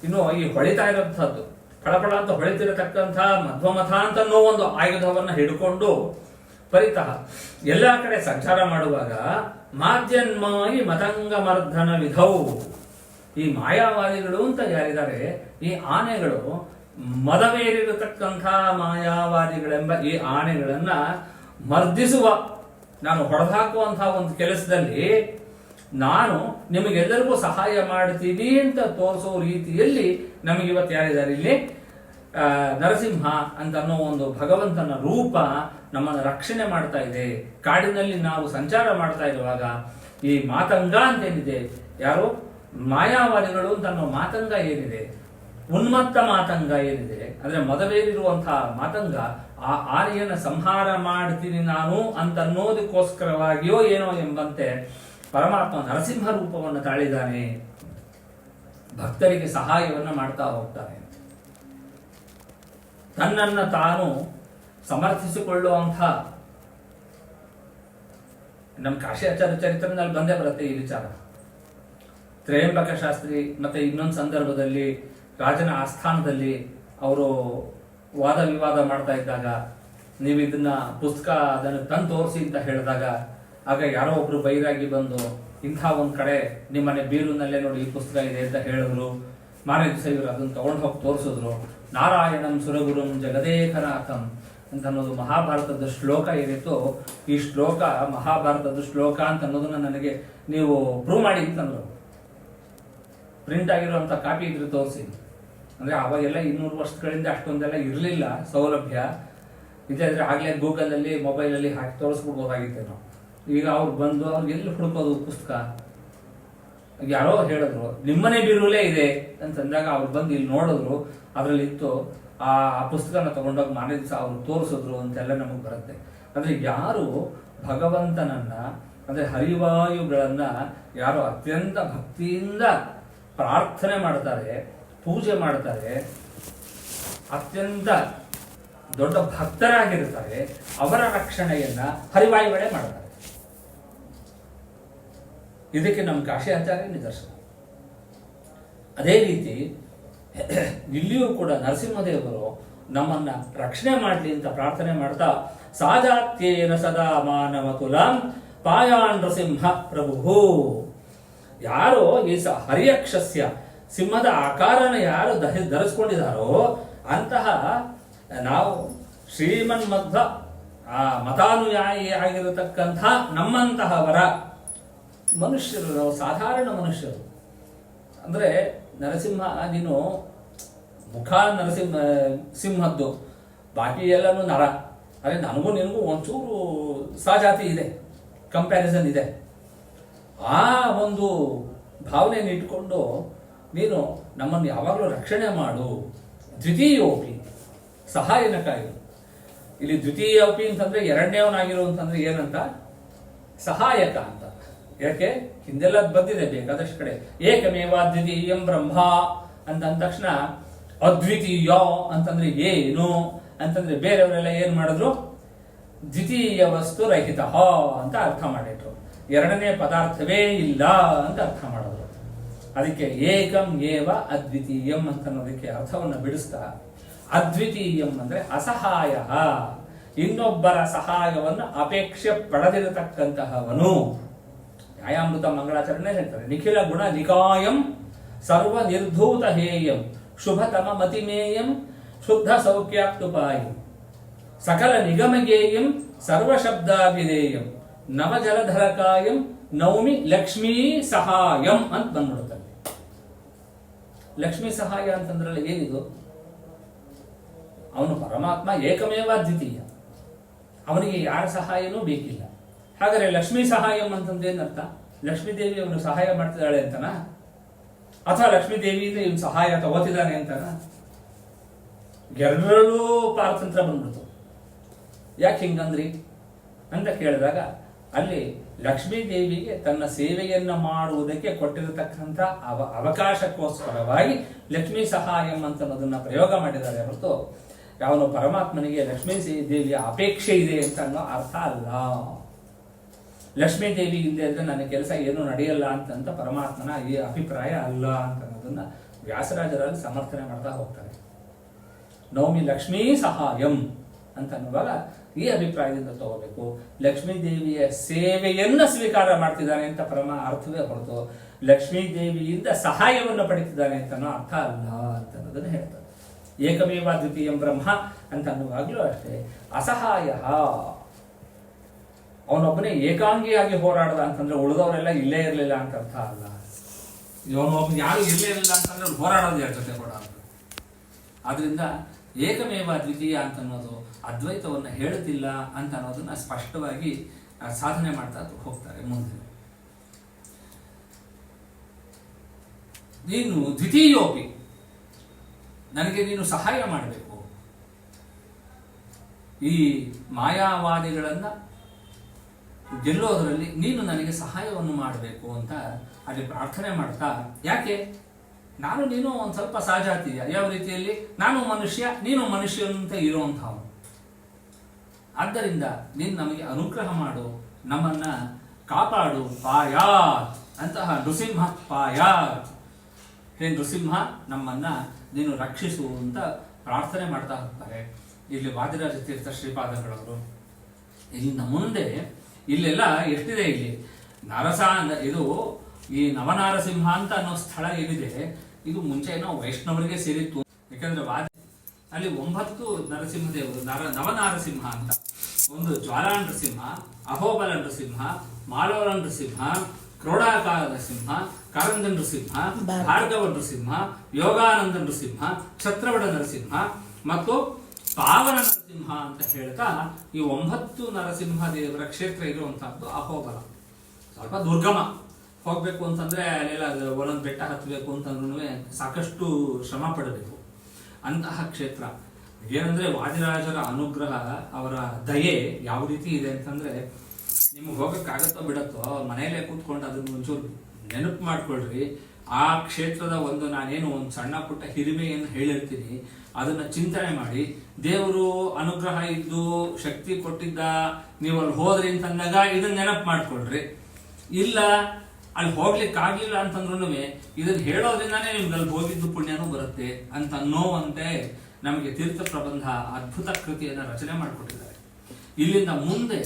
ಇನ್ನು ಈ ಹೊಳಿತಾ ಇರೋಂಥದ್ದು ಫಳಫಳ ಅಂತ ಹೊಳಿತಿರತಕ್ಕಂಥ ಮಧ್ವಮಥ ಅಂತ ಅನ್ನೋ ಒಂದು ಆಯುಧವನ್ನ ಹಿಡ್ಕೊಂಡು ಪರಿತಃ ಎಲ್ಲಾ ಕಡೆ ಸಂಚಾರ ಮಾಡುವಾಗ ಮಾದ್ಯನ್ಮಾಯಿ ಮತಂಗಮರ್ಧನ ವಿಧೌ, ಈ ಮಾಯಾವಾದಿಗಳು ಅಂತ ಯಾರಿದ್ದಾರೆ, ಈ ಆನೆಗಳು ಮದವೇರಿರತಕ್ಕಂಥ ಮಾಯಾವಾದಿಗಳೆಂಬ ಈ ಆನೆಗಳನ್ನ ಮರ್ದಿಸುವ, ನಾನು ಹೊಡೆದಾಕುವಂತಹ ಒಂದು ಕೆಲಸದಲ್ಲಿ ನಾನು ನಿಮಗೆಲ್ಲರಿಗೂ ಸಹಾಯ ಮಾಡ್ತೀನಿ ಅಂತ ತೋರಿಸೋ ರೀತಿಯಲ್ಲಿ ನಮಗೆ ಇವತ್ತು ಯಾರಿದ್ದಾರೆ ಇಲ್ಲಿ ನರಸಿಂಹ ಅಂತ ಅನ್ನೋ ಒಂದು ಭಗವಂತನ ರೂಪ ನಮ್ಮನ್ನು ರಕ್ಷಣೆ ಮಾಡ್ತಾ ಇದೆ. ಕಾಡಿನಲ್ಲಿ ನಾವು ಸಂಚಾರ ಮಾಡ್ತಾ ಇರುವಾಗ ಈ ಮಾತಂಗ ಅಂತ ಏನಿದೆ, ಯಾರು ಮಾಯಾವಾದಿಗಳು ಅಂತ ಅನ್ನೋ ಮಾತಂಗ ಏನಿದೆ, ಉನ್ಮತ್ತ ಮಾತಂಗ ಏನಿದೆ, ಅಂದ್ರೆ ಮೊದಲೇರಿರುವಂತಹ ಮಾತಂಗ, ಆ ಆನೆಯನ್ನ ಸಂಹಾರ ಮಾಡ್ತೀನಿ ನಾನು ಅಂತ ಅನ್ನೋದಕ್ಕೋಸ್ಕರವಾಗಿಯೋ ಏನೋ ಎಂಬಂತೆ ಪರಮಾತ್ಮ ನರಸಿಂಹ ರೂಪವನ್ನು ತಾಳಿದ್ದಾನೆ, ಭಕ್ತರಿಗೆ ಸಹಾಯವನ್ನ ಮಾಡ್ತಾ ಹೋಗ್ತಾನೆ. ತನ್ನನ್ನ ತಾನು ಸಮರ್ಥಿಸಿಕೊಳ್ಳುವಂಥ, ನಮ್ಮ ಕಾಶಿಯಾಚಾರ್ಯ ಚರಿತ್ರೆನಲ್ಲಿ ಬಂದೇ ಬರುತ್ತೆ ಈ ವಿಚಾರ. ತ್ರಯಂಬಕ ಶಾಸ್ತ್ರಿ ಮತ್ತೆ ಇನ್ನೊಂದು ಸಂದರ್ಭದಲ್ಲಿ ರಾಜನ ಆಸ್ಥಾನದಲ್ಲಿ ಅವರು ವಾದ ವಿವಾದ ಮಾಡ್ತಾ ಇದ್ದಾಗ, ನೀವು ಇದನ್ನ ಪುಸ್ತಕ ಅದನ್ನು ತಂದು ತೋರಿಸಿ ಅಂತ ಹೇಳಿದಾಗ, ಆಗ ಯಾರೋ ಒಬ್ರು ಬೈರಾಗಿ ಬಂದು ಇಂಥ ಒಂದು ಕಡೆ ನಿಮ್ಮನೆ ಬೀರುನಲ್ಲೇ ನೋಡಿ ಈ ಪುಸ್ತಕ ಇದೆ ಅಂತ ಹೇಳಿದ್ರು. ಮಾರನೇ ದಿವಸ ಇವರು ಅದನ್ನು ತಗೊಂಡು ಹೋಗಿ ತೋರಿಸಿದ್ರು. ನಾರಾಯಣಂ ಸುರಗುರುಂ ಜಗದೇಕನಾಥಂ ಅಂತ ಅನ್ನೋದು ಮಹಾಭಾರತದ ಶ್ಲೋಕ ಏನಿತ್ತು, ಈ ಶ್ಲೋಕ ಮಹಾಭಾರತದ ಶ್ಲೋಕ ಅಂತ ಅನ್ನೋದನ್ನ ನನಗೆ ನೀವು ಪ್ರೂವ್ ಮಾಡಿ ಅಂತಂದ್ರು. ಪ್ರಿಂಟ್ ಆಗಿರುವಂಥ ಕಾಪಿ ಇದ್ರೆ ತೋರಿಸಿ. ಅಂದರೆ ಅವಾಗೆಲ್ಲ 200 ವರ್ಷಗಳಿಂದ ಅಷ್ಟೊಂದೆಲ್ಲ ಇರಲಿಲ್ಲ ಸೌಲಭ್ಯ. ಇದಾದ್ರೆ ಆಗಲೇ ಗೂಗಲಲ್ಲಿ ಮೊಬೈಲಲ್ಲಿ ಹಾಕಿ ತೋರಿಸ್ಬಿಡ್ಬೋದಾಗಿತ್ತು ನಾವು. ಈಗ ಅವ್ರು ಬಂದು ಅವ್ರಿಗೆ ಎಲ್ಲಿ ಹುಡುಕೋದು ಪುಸ್ತಕ? ಯಾರೋ ಹೇಳಿದ್ರು ನಿಮ್ಮನೆ ಬೀರುಲೇ ಇದೆ ಅಂತಂದಾಗ ಅವ್ರು ಬಂದು ಇಲ್ಲಿ ನೋಡಿದ್ರು, ಅದರಲ್ಲಿ ಇತ್ತು. ಆ ಪುಸ್ತಕನ ತಗೊಂಡೋಗಿ ಮಾರನೇ ದಿವಸ ಅವ್ರು ತೋರಿಸಿದ್ರು ಅಂತೆಲ್ಲ ನಮಗೆ ಬರುತ್ತೆ. ಅಂದ್ರೆ ಯಾರು ಭಗವಂತನನ್ನ ಅಂದ್ರೆ ಹರಿವಾಯುಗಳನ್ನ ಯಾರು ಅತ್ಯಂತ ಭಕ್ತಿಯಿಂದ ಪ್ರಾರ್ಥನೆ ಮಾಡ್ತಾರೆ, ಪೂಜೆ ಮಾಡ್ತಾರೆ, ಅತ್ಯಂತ ದೊಡ್ಡ ಭಕ್ತರಾಗಿರ್ತಾರೆ, ಅವರ ರಕ್ಷಣೆಯನ್ನ ಹರಿವಾಯುಗಳೇ ಮಾಡ್ತಾರೆ. ಇದಕ್ಕೆ ನಮ್ಮ ಕಾಶಿ ಆಚಾರ್ಯ ನಿದರ್ಶನ. ಅದೇ ರೀತಿ ಇಲ್ಲಿಯೂ ಕೂಡ ನರಸಿಂಹದೇವರು ನಮ್ಮನ್ನ ರಕ್ಷಣೆ ಮಾಡಲಿ ಅಂತ ಪ್ರಾರ್ಥನೆ ಮಾಡ್ತಾ ಸಾಜಾತ್ಯೇನ ಸದಾ ಮಾನವ ತುಲಾಂ ಪಾಯಾನ್ ನೃಸಿಂಹ ಪ್ರಭು. ಯಾರು ಈ ಹರಿಯಕ್ಷಸ್ಯ ಸಿಂಹದ ಆಕಾರನ ಯಾರು ಧರಿಸ್ಕೊಂಡಿದ್ದಾರೋ ಅಂತಹ ನಾವು ಶ್ರೀಮನ್ಮಧ್ವ ಮತಾನುಯಾಯಿ ಆಗಿರತಕ್ಕಂಥ ನಮ್ಮಂತಹವರ ಮನುಷ್ಯರು, ನಾವು ಸಾಧಾರಣ ಮನುಷ್ಯರು. ಅಂದ್ರೆ ನರಸಿಂಹ ನೀನು ಮುಖ ಸಿಂಹದ್ದು, ಬಾಕಿ ಎಲ್ಲನೂ ನರ. ಅರೆ ನನಗೂ ನಿನಗೂ ಒಂಚೂರು ಸಹಜಾತಿ ಇದೆ, ಕಂಪ್ಯಾರಿಸನ್ ಇದೆ. ಆ ಒಂದು ಭಾವನೆಯನ್ನು ಇಟ್ಕೊಂಡು ನೀನು ನಮ್ಮನ್ನು ಯಾವಾಗಲೂ ರಕ್ಷಣೆ ಮಾಡು. ದ್ವಿತೀಯೋಪಿ ಸಹಾಯನಕ್ಕಾಗಿ. ಇಲ್ಲಿ ದ್ವಿತೀಯೋಪಿ ಅಂತಂದ್ರೆ ಎರಡನೇವನಾಗಿರುವಂತಂದ್ರೆ ಏನಂತ? ಸಹಾಯಕ ಅಂತ. ಯಾಕೆ? ಹಿಂದೆಲ್ಲ ಬಂದಿದೆ ಬೇಕಾದಷ್ಟು ಕಡೆ. ಏಕಮೇವ ದ್ವಿತೀಯಂ ಬ್ರಹ್ಮ ಅಂತ ಅಂದ ತಕ್ಷಣ ಅದ್ವಿತೀಯ ಅಂತಂದ್ರೆ ಏನು ಅಂತಂದ್ರೆ ಬೇರೆಯವರೆಲ್ಲ ಏನ್ ಮಾಡಿದ್ರು? ದ್ವಿತೀಯ ವಸ್ತು ರಹಿತ ಅಂತ ಅರ್ಥ ಮಾಡಿಟ್ರು. ಎರಡನೇ ಪದಾರ್ಥವೇ ಇಲ್ಲ ಅಂತ ಅರ್ಥ ಮಾಡಿದ್ರು. ಅದಕ್ಕೆ ಏಕಂ ಏವ ಅದ್ವಿತೀಯಂ ಅಂತ ಅನ್ನೋದಕ್ಕೆ ಅರ್ಥವನ್ನು ಬಿಡಿಸ್ತಾ ಅದ್ವಿತೀಯಂ ಅಂದ್ರೆ ಅಸಹಾಯ, ಇನ್ನೊಬ್ಬರ ಸಹಾಯವನ್ನು ಅಪೇಕ್ಷೆ ಪಡೆದಿರತಕ್ಕಂತಹವನು. ನ್ಯಾಯಾಮೃತ ಮಂಗಳಾಚರಣೆ ಹೇಳ್ತಾರೆ, ನಿಖಿಲ ಗುಣ ನಿಕಾಯಂ ಸರ್ವ ನಿರ್ಧೂತ ಹೇಯಂ ಶುಭತಮ ಮತಿಮೇಯಂ ಶುದ್ಧ ಸೌಖ್ಯಾಪ್ತುಪಾಯಂ ಸಕಲ ನಿಗಮಗೇಯಂ ಸರ್ವಶಬ್ದಾಭಿಧೇಯಂ ನವಜಲಧರಕಾಯಂ ನೌಮಿ ಲಕ್ಷ್ಮೀ ಸಹಾಯಂ ಅಂತ ಬಂದ್ಬಿಡುತ್ತೆ. ಲಕ್ಷ್ಮೀ ಸಹಾಯ ಅಂತಂದ್ರಲ್ಲಿ ಏನಿದು? ಅವನು ಪರಮಾತ್ಮ ಏಕಮೇವ ದ್ವಿತೀಯ, ಅವನಿಗೆ ಯಾರ ಸಹಾಯನೂ ಬೇಕಿಲ್ಲ. ಹಾಗಾದ್ರೆ ಲಕ್ಷ್ಮೀ ಸಹಾಯಂ ಅಂತಂದೇನರ್ಥ? ಲಕ್ಷ್ಮೀ ದೇವಿ ಅವನು ಸಹಾಯ ಮಾಡ್ತಿದ್ದಾಳೆ ಅಂತನಾ? ಅಥವಾ ಲಕ್ಷ್ಮೀ ದೇವಿಯಿಂದ ಇವನು ಸಹಾಯ ತಗೋತಿದ್ದಾನೆ ಅಂತನಾ? ಎರಡರಲ್ಲೂ ಪಾರತಂತ್ರ ಬಂದ್ಬಿಡ್ತು. ಯಾಕೆ ಹಿಂಗಂದ್ರಿ ಅಂತ ಕೇಳಿದಾಗ ಅಲ್ಲಿ ಲಕ್ಷ್ಮೀ ದೇವಿಗೆ ತನ್ನ ಸೇವೆಯನ್ನ ಮಾಡುವುದಕ್ಕೆ ಕೊಟ್ಟಿರತಕ್ಕಂಥ ಅವಕಾಶಕ್ಕೋಸ್ಕರವಾಗಿ ಲಕ್ಷ್ಮೀ ಸಹಾಯಂ ಅಂತ ಅನ್ನೋದನ್ನ ಪ್ರಯೋಗ ಮಾಡಿದ್ದಾರೆ ಹೊರತು ಯಾವನು ಪರಮಾತ್ಮನಿಗೆ ಲಕ್ಷ್ಮೀ ದೇವಿಯ ಅಪೇಕ್ಷೆ ಇದೆ ಅಂತ ಅನ್ನೋ ಅರ್ಥ ಅಲ್ಲ. ಲಕ್ಷ್ಮೀ ದೇವಿ ಇಲ್ಲದೆ ಅಂದ್ರೆ ನನ್ನ ಕೆಲಸ ಏನು ನಡೆಯಲ್ಲ ಅಂತ ಪರಮಾತ್ಮನ ಈ ಅಭಿಪ್ರಾಯ ಅಲ್ಲ ಅಂತ ಅನ್ನೋದನ್ನ ವ್ಯಾಸರಾಜರಲ್ಲಿ ಸಮರ್ಥನೆ ಮಾಡ್ತಾ ಹೋಗ್ತಾರೆ. ನೌಮಿ ಲಕ್ಷ್ಮೀ ಸಹಾಯಂ ಅಂತ ಅನ್ನುವಾಗ ಈ ಅಭಿಪ್ರಾಯದಿಂದ ತಗೋಬೇಕು. ಲಕ್ಷ್ಮೀ ದೇವಿಯ ಸೇವೆಯನ್ನ ಸ್ವೀಕಾರ ಮಾಡ್ತಿದ್ದಾನೆ ಅಂತ ಪರಮ ಅರ್ಥವೇ ಹೊರತು ಲಕ್ಷ್ಮೀ ದೇವಿಯಿಂದ ಸಹಾಯವನ್ನು ಪಡಿತಿದ್ದಾನೆ ಅಂತ ಅನ್ನೋ ಅರ್ಥ ಅಲ್ಲ ಅಂತ ಅನ್ನೋದನ್ನ ಹೇಳ್ತಾರೆ. ಏಕಮೇವ ದ್ವಿತೀಯಂ ಬ್ರಹ್ಮ ಅಂತ ಅನ್ನುವಾಗ್ಲೂ ಅಷ್ಟೇ ಅಸಹಾಯ, ಅವನೊಬ್ಬನೇ ಏಕಾಂಗಿಯಾಗಿ ಹೋರಾಡದ ಅಂತಂದ್ರೆ ಉಳಿದವರೆಲ್ಲ ಇಲ್ಲೇ ಇರಲಿಲ್ಲ ಅಂತ ಅರ್ಥ ಅಲ್ಲ. ಇವನೊಬ್ಬ ಯಾರು ಇಲ್ಲೇ ಇರಲಿಲ್ಲ ಅಂತಂದ್ರೆ ಹೋರಾಡೋದು ಯಾರ ಜೊತೆ ಕೂಡ. ಆದ್ರಿಂದ ಏಕಮೇವ ದ್ವಿತೀಯ ಅಂತ ಅನ್ನೋದು ಅದ್ವೈತವನ್ನು ಹೇಳುತ್ತಿಲ್ಲ ಅಂತ ಅನ್ನೋದನ್ನ ಸ್ಪಷ್ಟವಾಗಿ ಸಾಧನೆ ಮಾಡ್ತಾ ಹೋಗ್ತಾರೆ ಮುಂದೆ. ನೀನು ದ್ವಿತೀಯೋಪಿ, ನನಗೆ ನೀನು ಸಹಾಯ ಮಾಡಬೇಕು, ಈ ಮಾಯಾವಾದಿಗಳನ್ನ ಗೆಲ್ಲೋದರಲ್ಲಿ ನೀನು ನನಗೆ ಸಹಾಯವನ್ನು ಮಾಡಬೇಕು ಅಂತ ಅಲ್ಲಿ ಪ್ರಾರ್ಥನೆ ಮಾಡ್ತಾ, ಯಾಕೆ ನಾನು ನೀನು ಒಂದು ಸ್ವಲ್ಪ ಸಹಜಾತಿಯ, ಯಾವ ರೀತಿಯಲ್ಲಿ ನಾನು ಮನುಷ್ಯ ನೀನು ಮನುಷ್ಯನಂತೆ ಇರುವಂಥವನು. ಆದ್ದರಿಂದ ನೀನು ನಮಗೆ ಅನುಗ್ರಹ ಮಾಡು, ನಮ್ಮನ್ನ ಕಾಪಾಡು. ಪಾಯಾತ್ ಅಂತಹ ನೃಸಿಂಹ ಪಾಯಾತ್, ಹೇ ನೃಸಿಂಹ ನಮ್ಮನ್ನ ನೀನು ರಕ್ಷಿಸು ಅಂತ ಪ್ರಾರ್ಥನೆ ಮಾಡ್ತಾ ಹೋಗ್ತಾರೆ. ಇಲ್ಲಿ ವಾದಿರಾಜ ತೀರ್ಥ ಶ್ರೀಪಾದಗಳವರು ಇಲ್ಲಿನ ಮುಂದೆ ಇಲ್ಲೆಲ್ಲ ಎಷ್ಟಿದೆ, ಇಲ್ಲಿ ಇದು ಈ ನವನಾರಸಿಂಹ ಅಂತ ಅನ್ನೋ ಸ್ಥಳ ಏನಿದೆ ಇದು ಮುಂಚೆ ಏನೋ ವೈಷ್ಣವರಿಗೆ ಸೇರಿತ್ತು. ಯಾಕಂದ್ರೆ ಅಲ್ಲಿ 9 ನರಸಿಂಹದೇವರು, ನವನಾರಸಿಂಹ ಅಂತ. ಒಂದು ಜ್ವಾಲಾ ನರಸಿಂಹ, ಅಹೋಬಲ ನರಸಿಂಹ, ಮಾಲೋಲ ನರಸಿಂಹ, ಕ್ರೋಡಾಕಾರ ನರಸಿಂಹ, ಕಾರಂದ ನರಸಿಂಹ, ಭಾರ್ಗವ ನರಸಿಂಹ, ಯೋಗಾನಂದ ನರಸಿಂಹ, ಛತ್ರವಡ ನರಸಿಂಹ ಮತ್ತು ಪಾವನ ನರಸಿಂಹ ಅಂತ ಹೇಳ್ತಾ ಈ 9 ನರಸಿಂಹ ದೇವರ ಕ್ಷೇತ್ರ ಇರುವಂತಹದ್ದು ಅಹೋಬಲ. ಸ್ವಲ್ಪ ದುರ್ಗಮ, ಹೋಗ್ಬೇಕು ಅಂತಂದ್ರೆ ಅಲ್ಲೆಲ್ಲ ಒಂದೊಂದು ಬೆಟ್ಟ ಹತ್ತಬೇಕು ಅಂತಂದ್ರೂ ಸಾಕಷ್ಟು ಶ್ರಮ ಪಡಬೇಕು ಅಂತಹ ಕ್ಷೇತ್ರ. ಏನಂದ್ರೆ ವಾದಿರಾಜರ ಅನುಗ್ರಹ, ಅವರ ದಯೆ ಯಾವ ರೀತಿ ಇದೆ ಅಂತಂದ್ರೆ, ನಿಮ್ಗೆ ಹೋಗಕ್ಕಾಗತ್ತೋ ಬಿಡತ್ತೋ ಮನೆಯಲ್ಲೇ ಕೂತ್ಕೊಂಡು ಅದನ್ನ ಒಂಚೂರು ನೆನಪು ಮಾಡ್ಕೊಳ್ರಿ. ಆ ಕ್ಷೇತ್ರದ ನಾನೇನು ಒಂದು ಸಣ್ಣ ಪುಟ್ಟ ಹಿರಿಮೆಯನ್ನು ಹೇಳಿರ್ತೀನಿ, ಅದನ್ನ ಚಿಂತನೆ ಮಾಡಿ, ದೇವರು ಅನುಗ್ರಹ ಇದ್ದು ಶಕ್ತಿ ಕೊಟ್ಟಿದ್ದ, ನೀವು ಅಲ್ಲಿ ಹೋದ್ರಿ ಅಂತಂದಾಗ ಇದನ್ನ ನೆನಪು ಮಾಡ್ಕೊಳ್ರಿ. ಇಲ್ಲ ಅಲ್ಲಿ ಹೋಗ್ಲಿಕ್ಕಾಗ್ಲಿಲ್ಲ ಅಂತಂದ್ರೂ ಇದನ್ನ ಹೇಳೋದ್ರಿಂದಾನೇ ನಿಮ್ಗೆ ಅಲ್ಲಿ ಹೋಗಿದ್ದು ಪುಣ್ಯನೂ ಬರುತ್ತೆ ಅಂತ ಅನ್ನೋವಂತೆ ನಮಗೆ ತೀರ್ಥ ಪ್ರಬಂಧ ಅದ್ಭುತ ಕೃತಿಯನ್ನು ರಚನೆ ಮಾಡಿಕೊಟ್ಟಿದ್ದಾರೆ. ಇಲ್ಲಿಂದ ಮುಂದೆ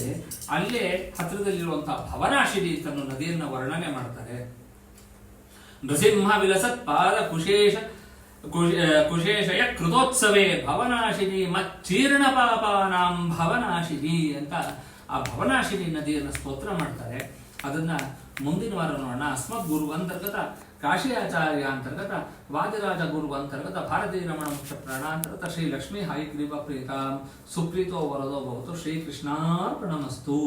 ಅಲ್ಲೇ ಹತ್ತಿರದಲ್ಲಿರುವಂತಹ ಭವನಾಶಿನಿ ತನ್ನ ನದಿಯನ್ನು ವರ್ಣನೆ ಮಾಡ್ತಾರೆ. ನೃಸಿಂಹ ವಿಲಸತ್ ಪಾದ ಕುಶೇಷಯ ಕೃತೋತ್ಸವೇ ಭವನಾಶಿನಿ ಮಚ್ಚೀರ್ಣ ಪಾಪಾನಾಂ ಭವನಾಶಿನಿ ಅಂತ ಆ ಭವನಾಶಿನಿ ನದಿಯನ್ನು ಸ್ತೋತ್ರ ಮಾಡ್ತಾರೆ. ಅದನ್ನ ಮುಂದಿನ ವಾರ ನೋಡೋಣ. ಅಸ್ಮದ್ ಗುರು ಅಂತರ್ಗತ ಕಾಶಿ ಆಚಾರ್ಯ ಅಂತರ್ಗತ ವಾದಿರಾಜ ಗುರು ಅಂತರ್ಗತ ಭಾರತೀ ರಮಣ ಮುಖ್ಯ ಪ್ರಾಣಾಂತರ್ಗತ ಶ್ರೀ ಲಕ್ಷ್ಮೀ ಹಾಯಿಗ್ರೀವ ಪ್ರೀತಾಂ ಸುಪ್ರೀತೋ ವರದೋ ಭವತು. ಶ್ರೀಕೃಷ್ಣಾರ್ಪಣಮಸ್ತು.